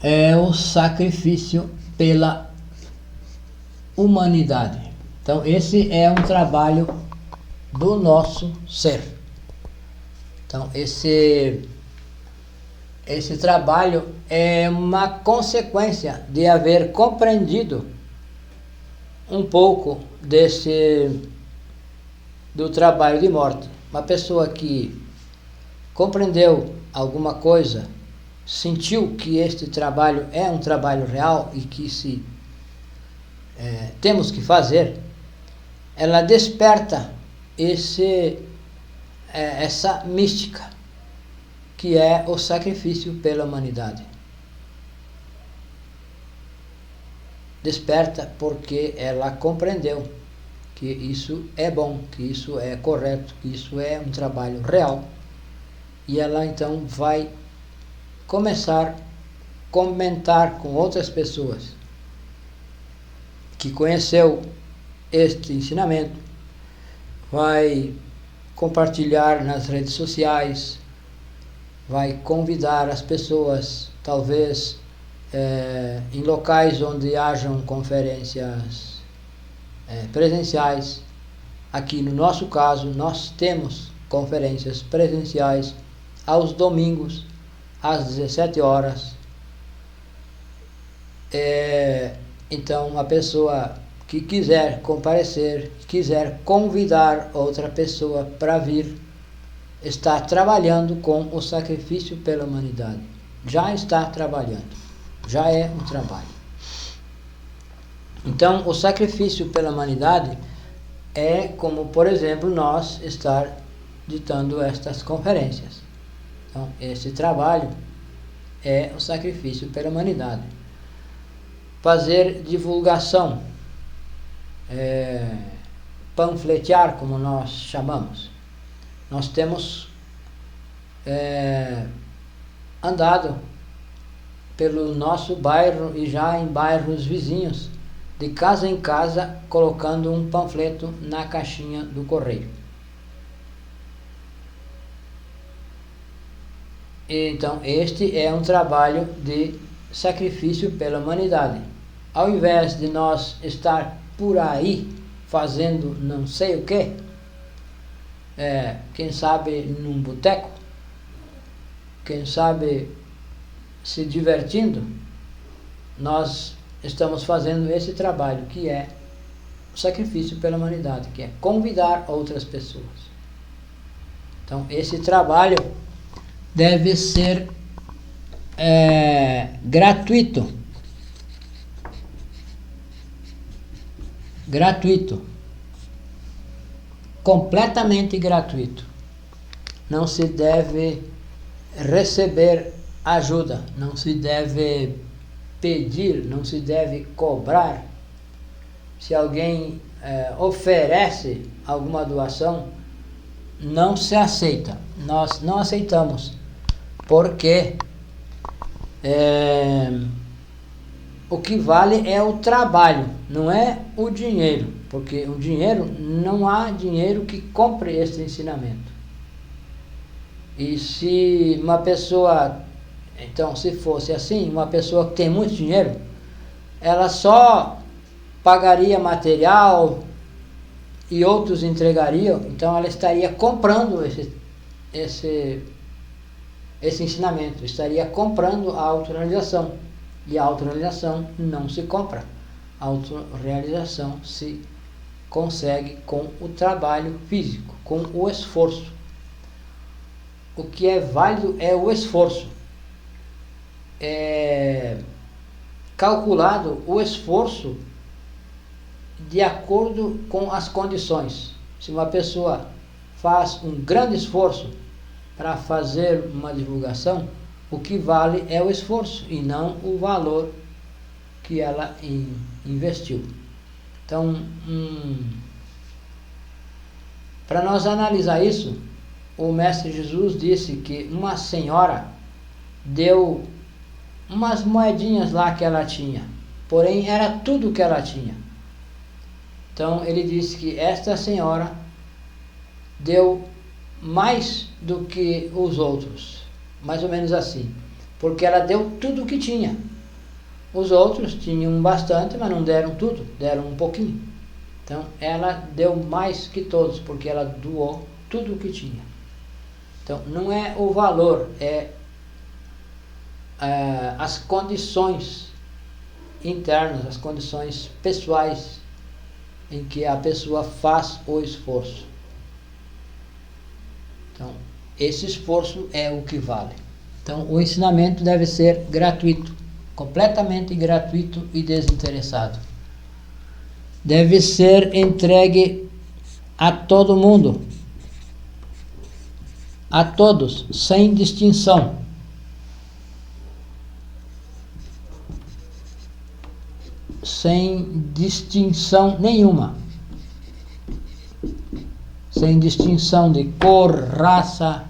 é o sacrifício pela humanidade. Então, esse é um trabalho do nosso ser. Então, esse trabalho é uma consequência de haver compreendido um pouco do trabalho de morte. Uma pessoa que compreendeu alguma coisa, sentiu que este trabalho é um trabalho real e que temos que fazer, ela desperta essa mística que é o sacrifício pela humanidade. Desperta porque ela compreendeu que isso é bom, que isso é correto, que isso é um trabalho real, e ela então vai começar a comentar com outras pessoas que conheceu este ensinamento, vai compartilhar nas redes sociais, vai convidar as pessoas, talvez em locais onde hajam conferências presenciais. Aqui no nosso caso, nós temos conferências presenciais aos domingos, às 17 horas. Então, a pessoa que quiser comparecer, quiser convidar outra pessoa para vir, está trabalhando com o sacrifício pela humanidade. Já está trabalhando. Já é um trabalho. Então, o sacrifício pela humanidade é como, por exemplo, nós estar ditando estas conferências. Então, esse trabalho é o sacrifício pela humanidade. Fazer divulgação, panfletear, como nós chamamos. Nós temos andado pelo nosso bairro e já em bairros vizinhos, de casa em casa, colocando um panfleto na caixinha do correio. Então, este é um trabalho de sacrifício pela humanidade. Ao invés de nós estar por aí fazendo não sei o que, quem sabe num boteco, quem sabe se divertindo, nós estamos fazendo esse trabalho que é o sacrifício pela humanidade, que é convidar outras pessoas. Então, esse trabalho deve ser gratuito, completamente gratuito. Não se deve receber ajuda, não se deve pedir, não se deve cobrar. Se alguém oferece alguma doação, não se aceita. Nós não aceitamos, porque o que vale é o trabalho, não é o dinheiro, porque o dinheiro, não há dinheiro que compre esse ensinamento. E se uma pessoa, então, se fosse assim, uma pessoa que tem muito dinheiro, ela só pagaria material e outros entregariam, então ela estaria comprando esse ensinamento, estaria comprando a autorrealização. E a autorrealização não se compra. A autorrealização se consegue com o trabalho físico, com o esforço. O que é válido é o esforço. É calculado o esforço de acordo com as condições. Se uma pessoa faz um grande esforço para fazer uma divulgação, o que vale é o esforço e não o valor que ela investiu. Então, para nós analisar isso, o Mestre Jesus disse que uma senhora deu umas moedinhas lá que ela tinha, porém era tudo que ela tinha. Então ele disse que esta senhora deu mais do que os outros, mais ou menos assim, porque ela deu tudo o que tinha. Os outros tinham bastante, mas não deram tudo, deram um pouquinho. Então ela deu mais que todos, porque ela doou tudo o que tinha. Então não é o valor, é as condições internas, as condições pessoais em que a pessoa faz o esforço. Então, esse esforço é o que vale. Então, o ensinamento deve ser gratuito, completamente gratuito e desinteressado. Deve ser entregue a todo mundo, a todos, sem distinção. Sem distinção nenhuma. Sem distinção de cor, raça,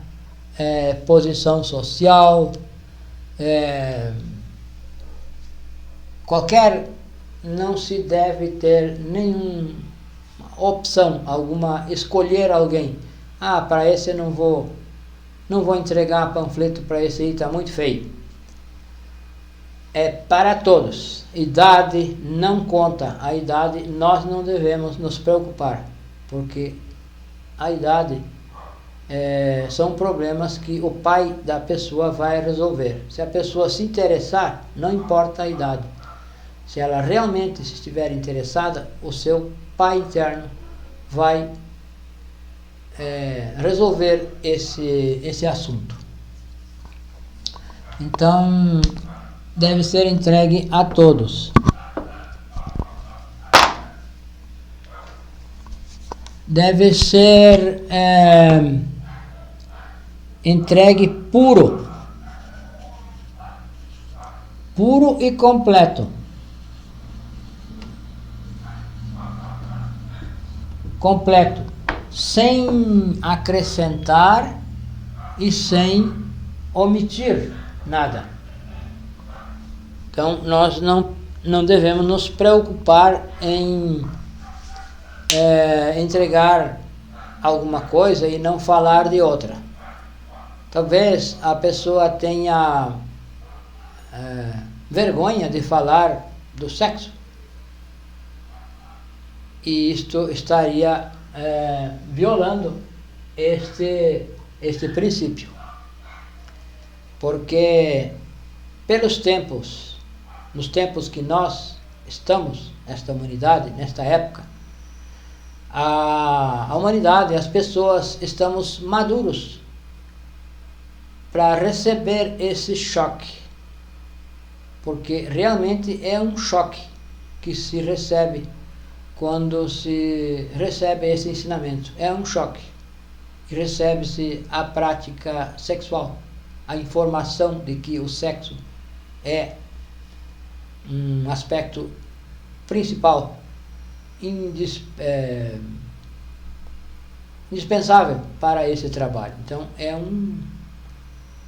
posição social, não se deve ter nenhuma opção alguma, escolher alguém. Para esse eu não vou entregar panfleto para esse aí, está muito feio. É para todos. Idade não conta. A idade nós não devemos nos preocupar, porque a idade são problemas que o pai da pessoa vai resolver. Se a pessoa se interessar, não importa a idade. Se ela realmente estiver interessada, o seu pai interno vai resolver esse assunto. Então, deve ser entregue a todos. Deve ser entregue puro e completo. Sem acrescentar e sem omitir nada. Então, nós não devemos nos preocupar em entregar alguma coisa e não falar de outra. Talvez a pessoa tenha vergonha de falar do sexo, e isto estaria violando este princípio, porque nos tempos que nós estamos, nesta humanidade, nesta época, a humanidade, as pessoas, estamos maduros para receber esse choque, porque realmente é um choque que se recebe quando se recebe esse ensinamento. É um choque. E recebe-se a prática sexual, a informação de que o sexo é um aspecto principal, indispensável para esse trabalho. Então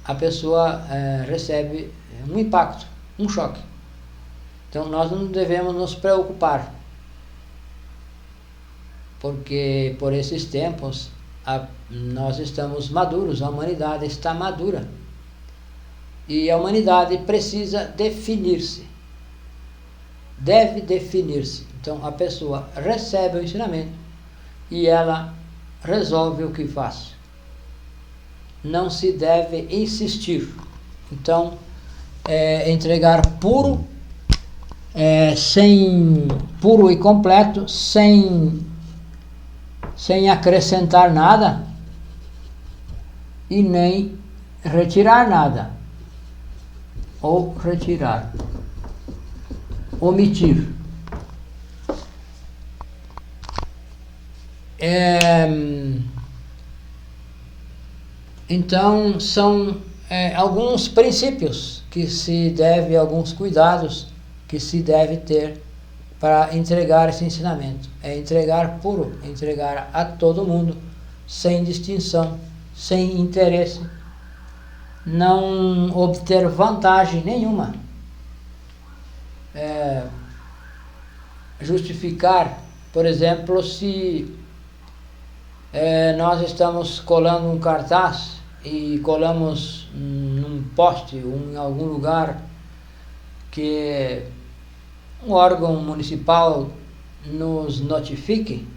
a pessoa recebe um impacto, um choque. Então nós não devemos nos preocupar, porque por esses tempos nós estamos maduros, a humanidade está madura. E a humanidade precisa definir-se. Deve definir-se. Então a pessoa recebe o ensinamento e ela resolve o que faz. Não se deve insistir. Então, entregar puro, puro e completo, sem acrescentar nada e nem retirar nada, ou retirar, omitir. Então são alguns princípios que se deve, alguns cuidados que se deve ter para entregar esse ensinamento. É entregar puro, entregar a todo mundo, sem distinção, sem interesse, não obter vantagem nenhuma. Justificar, por exemplo, se nós estamos colando um cartaz e colamos num poste ou em algum lugar que um órgão municipal nos notifique,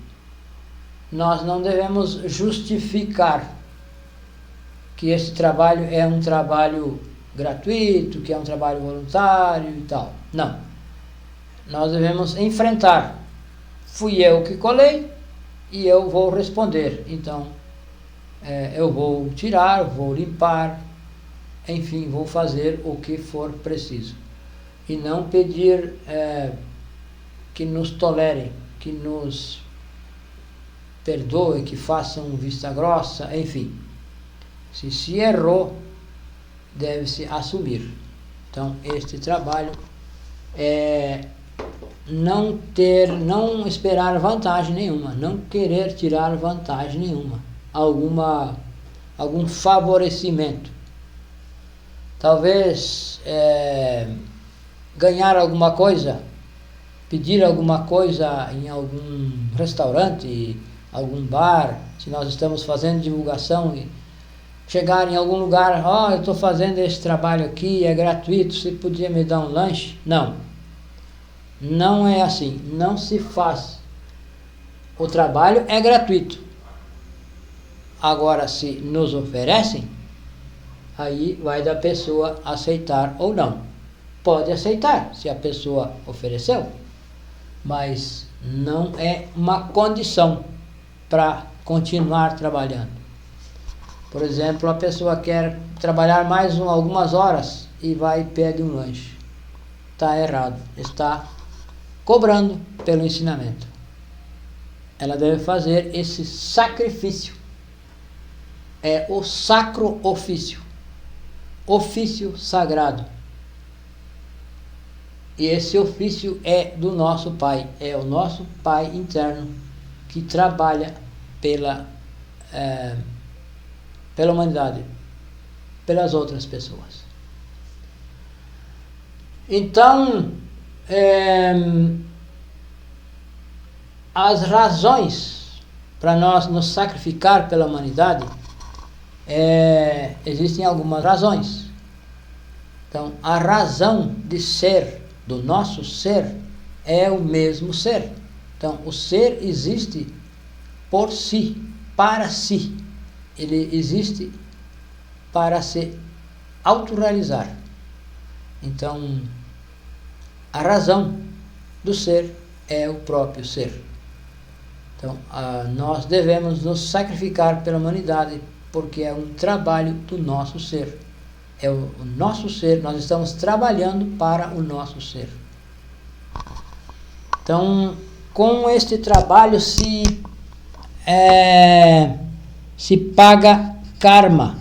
nós não devemos justificar que esse trabalho é um trabalho gratuito, que é um trabalho voluntário e tal. Não. Nós devemos enfrentar. Fui eu que colei e eu vou responder. Então, eu vou tirar, vou limpar, enfim, vou fazer o que for preciso. E não pedir que nos tolerem, que nos perdoem, que façam vista grossa, enfim. Se errou, deve-se assumir. Então, este trabalho é não esperar vantagem nenhuma, não querer tirar vantagem nenhuma, algum favorecimento. Talvez ganhar alguma coisa, pedir alguma coisa em algum restaurante, algum bar, se nós estamos fazendo divulgação e chegar em algum lugar, eu estou fazendo esse trabalho aqui, é gratuito, você podia me dar um lanche? Não é assim, não se faz. O trabalho é gratuito. Agora, se nos oferecem, aí vai da pessoa aceitar ou não. Pode aceitar, se a pessoa ofereceu, mas não é uma condição para continuar trabalhando. Por exemplo, a pessoa quer trabalhar mais algumas horas e vai e pede um lanche. Está errado, está cobrando pelo ensinamento. Ela deve fazer esse sacrifício. É o sacro ofício. Ofício sagrado. E esse ofício é do nosso Pai. É o nosso Pai interno que trabalha pela humanidade, pelas outras pessoas. Então, as razões para nós nos sacrificar pela humanidade, existem algumas razões. Então, a razão de ser do nosso ser é o mesmo ser. Então, o ser existe por si, para si. Ele existe para se autorrealizar. Então, a razão do ser é o próprio ser. Então, nós devemos nos sacrificar pela humanidade, porque é um trabalho do nosso ser. é o nosso ser, nós estamos trabalhando para o nosso ser. Então, com este trabalho se paga karma,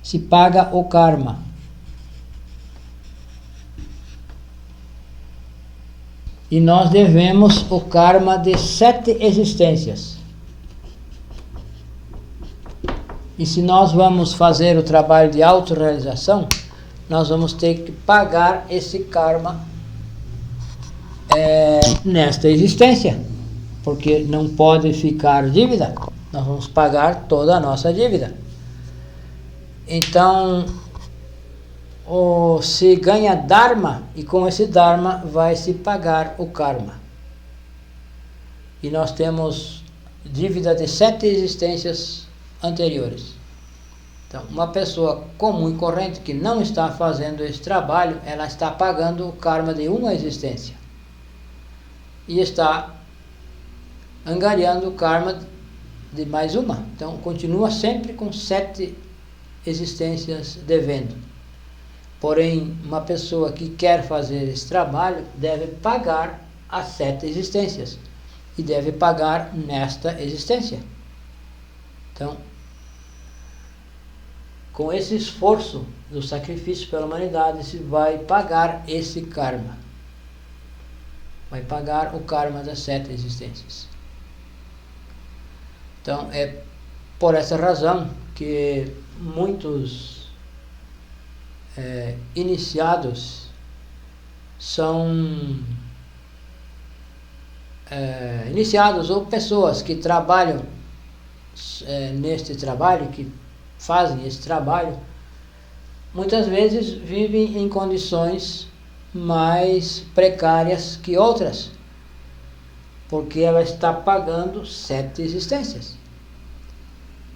se paga o karma. E nós devemos o karma de 7 existências. E se nós vamos fazer o trabalho de autorrealização, nós vamos ter que pagar esse karma nesta existência, porque não pode ficar dívida, nós vamos pagar toda a nossa dívida. Então, se ganha Dharma, e com esse Dharma vai se pagar o karma. E nós temos dívida de 7 existências anteriores. Então, uma pessoa comum e corrente que não está fazendo esse trabalho, ela está pagando o karma de uma existência. E está angariando o karma de mais uma. Então, continua sempre com 7 existências devendo. Porém, uma pessoa que quer fazer esse trabalho deve pagar as 7 existências. E deve pagar nesta existência. Então, com esse esforço do sacrifício pela humanidade, se vai pagar esse karma. Vai pagar o karma das 7 existências. Então, é por essa razão que muitos iniciados são iniciados ou pessoas que trabalham neste trabalho, que fazem esse trabalho, muitas vezes vivem em condições mais precárias que outras, porque ela está pagando 7 existências.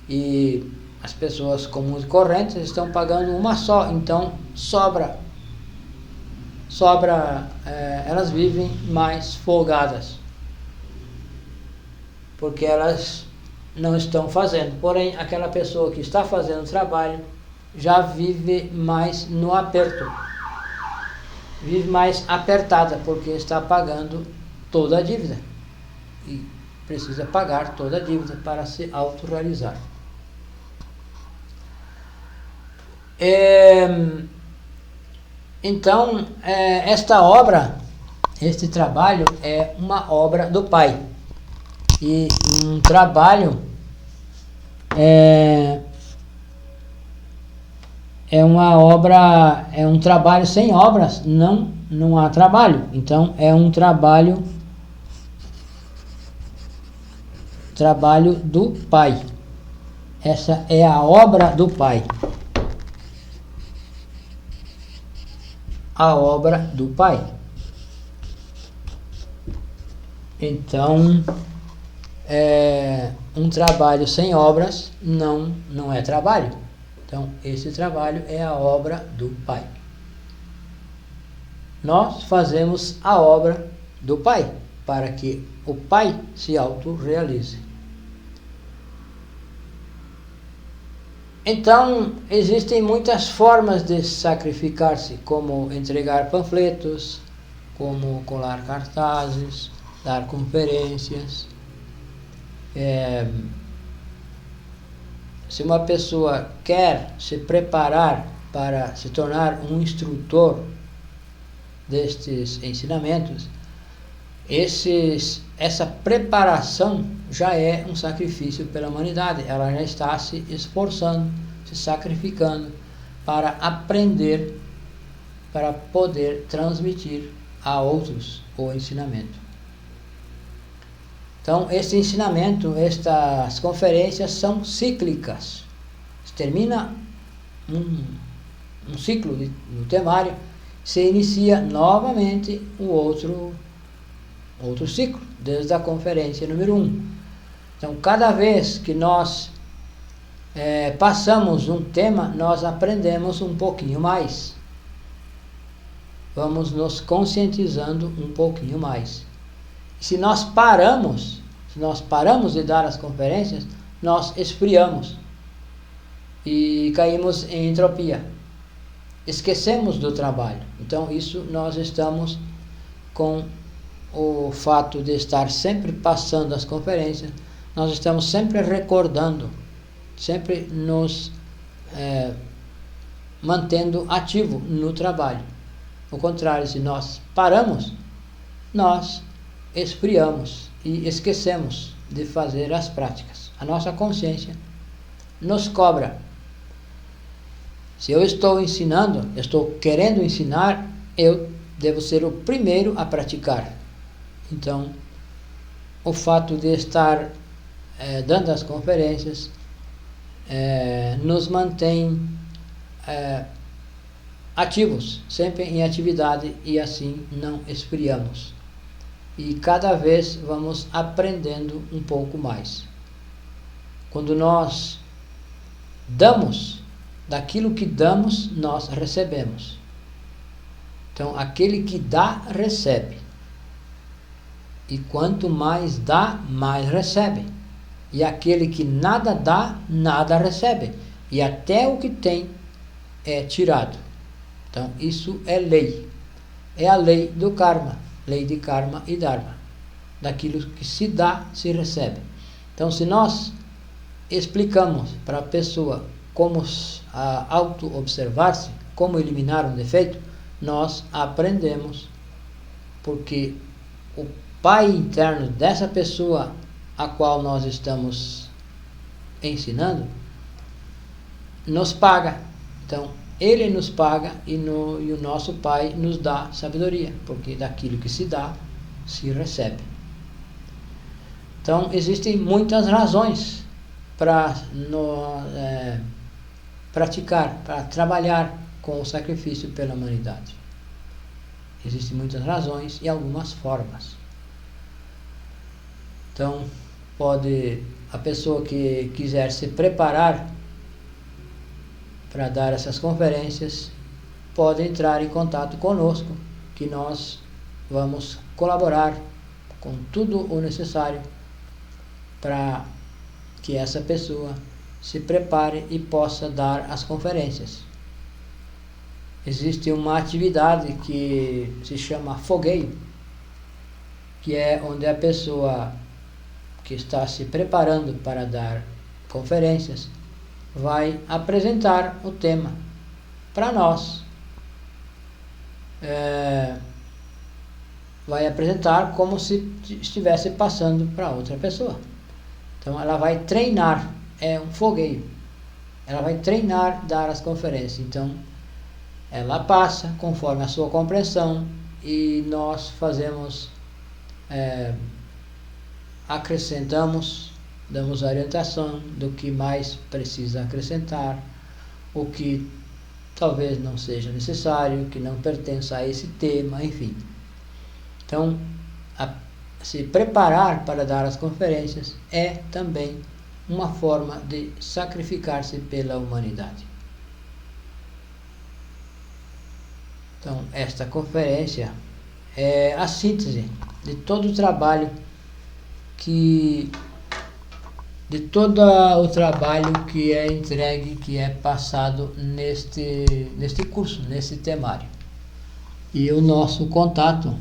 E as pessoas comuns e correntes estão pagando uma só, então elas vivem mais folgadas, porque elas não estão fazendo. Porém, aquela pessoa que está fazendo o trabalho já vive mais no aperto, vive mais apertada, porque está pagando toda a dívida e precisa pagar toda a dívida para se autorrealizar. Então, esta obra, este trabalho é uma obra do Pai. E um trabalho é uma obra, é um trabalho sem obras, não há trabalho. Então é um trabalho do Pai. Essa é a obra do Pai. A obra do Pai. Então, um trabalho sem obras não é trabalho. Então, esse trabalho é a obra do Pai. Nós fazemos a obra do Pai, para que o Pai se autorrealize. Então, existem muitas formas de sacrificar-se, como entregar panfletos, como colar cartazes, dar conferências. Se uma pessoa quer se preparar para se tornar um instrutor destes ensinamentos, essa preparação já é um sacrifício pela humanidade. Ela já está se esforçando, se sacrificando para aprender, para poder transmitir a outros o ensinamento. Então, esse ensinamento, estas conferências são cíclicas. Termina um ciclo no temário, se inicia novamente um outro ciclo, desde a conferência número 1. Então, cada vez que nós passamos um tema, nós aprendemos um pouquinho mais. Vamos nos conscientizando um pouquinho mais. Se nós paramos de dar as conferências, nós esfriamos. e caímos em entropia. Esquecemos do trabalho. Então isso nós estamos com o fato de estar sempre passando as conferências, nós estamos sempre recordando, sempre nos mantendo ativo no trabalho. Ao contrário, se nós paramos, nós esfriamos e esquecemos de fazer as práticas. A nossa consciência nos cobra. Se eu estou ensinando, estou querendo ensinar, eu devo ser o primeiro a praticar. Então, o fato de estar dando as conferências nos mantém ativos, sempre em atividade, e assim não esfriamos. E cada vez vamos aprendendo um pouco mais. Quando nós damos, daquilo que damos, nós recebemos. Então, aquele que dá, recebe. E quanto mais dá, mais recebe. E aquele que nada dá, nada recebe. E até o que tem é tirado. Então, isso é lei. É a lei do karma. Lei de karma e dharma. Daquilo que se dá, se recebe. Então, se nós explicamos para a pessoa como auto-observar-se, como eliminar um defeito, nós aprendemos, porque o pai interno dessa pessoa a qual nós estamos ensinando nos paga. Então, ele nos paga e o nosso pai nos dá sabedoria, porque daquilo que se dá, se recebe. Então, existem muitas razões para praticar, para trabalhar com o sacrifício pela humanidade. Existem muitas razões e algumas formas. Então, a pessoa que quiser se preparar para dar essas conferências, pode entrar em contato conosco, que nós vamos colaborar com tudo o necessário para que essa pessoa se prepare e possa dar as conferências. Existe uma atividade que se chama fogueio, que é onde a pessoa que está se preparando para dar conferências vai apresentar o tema para nós. Vai apresentar como se estivesse passando para outra pessoa. Então ela vai treinar, é um fogueio. Ela vai treinar dar as conferências. Então ela passa conforme a sua compreensão e nós fazemos, acrescentamos, damos orientação do que mais precisa acrescentar, o que talvez não seja necessário, que não pertença a esse tema, enfim. Então, se preparar para dar as conferências é também uma forma de sacrificar-se pela humanidade. Então, esta conferência é a síntese de todo o trabalho que é entregue, que é passado neste curso, nesse temário. E o nosso contato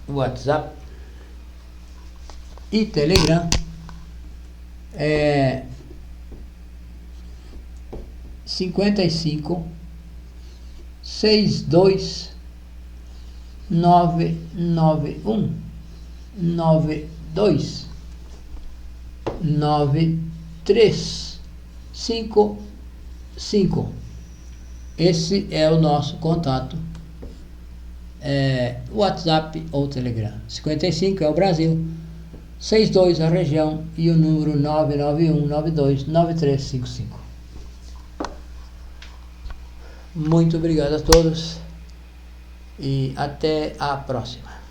WhatsApp e Telegram é 55 62 991 92 9355. Esse é o nosso contato, WhatsApp ou Telegram. 55 é o Brasil, 62 a região e o número 991 92 9355. Muito obrigado a todos e até a próxima.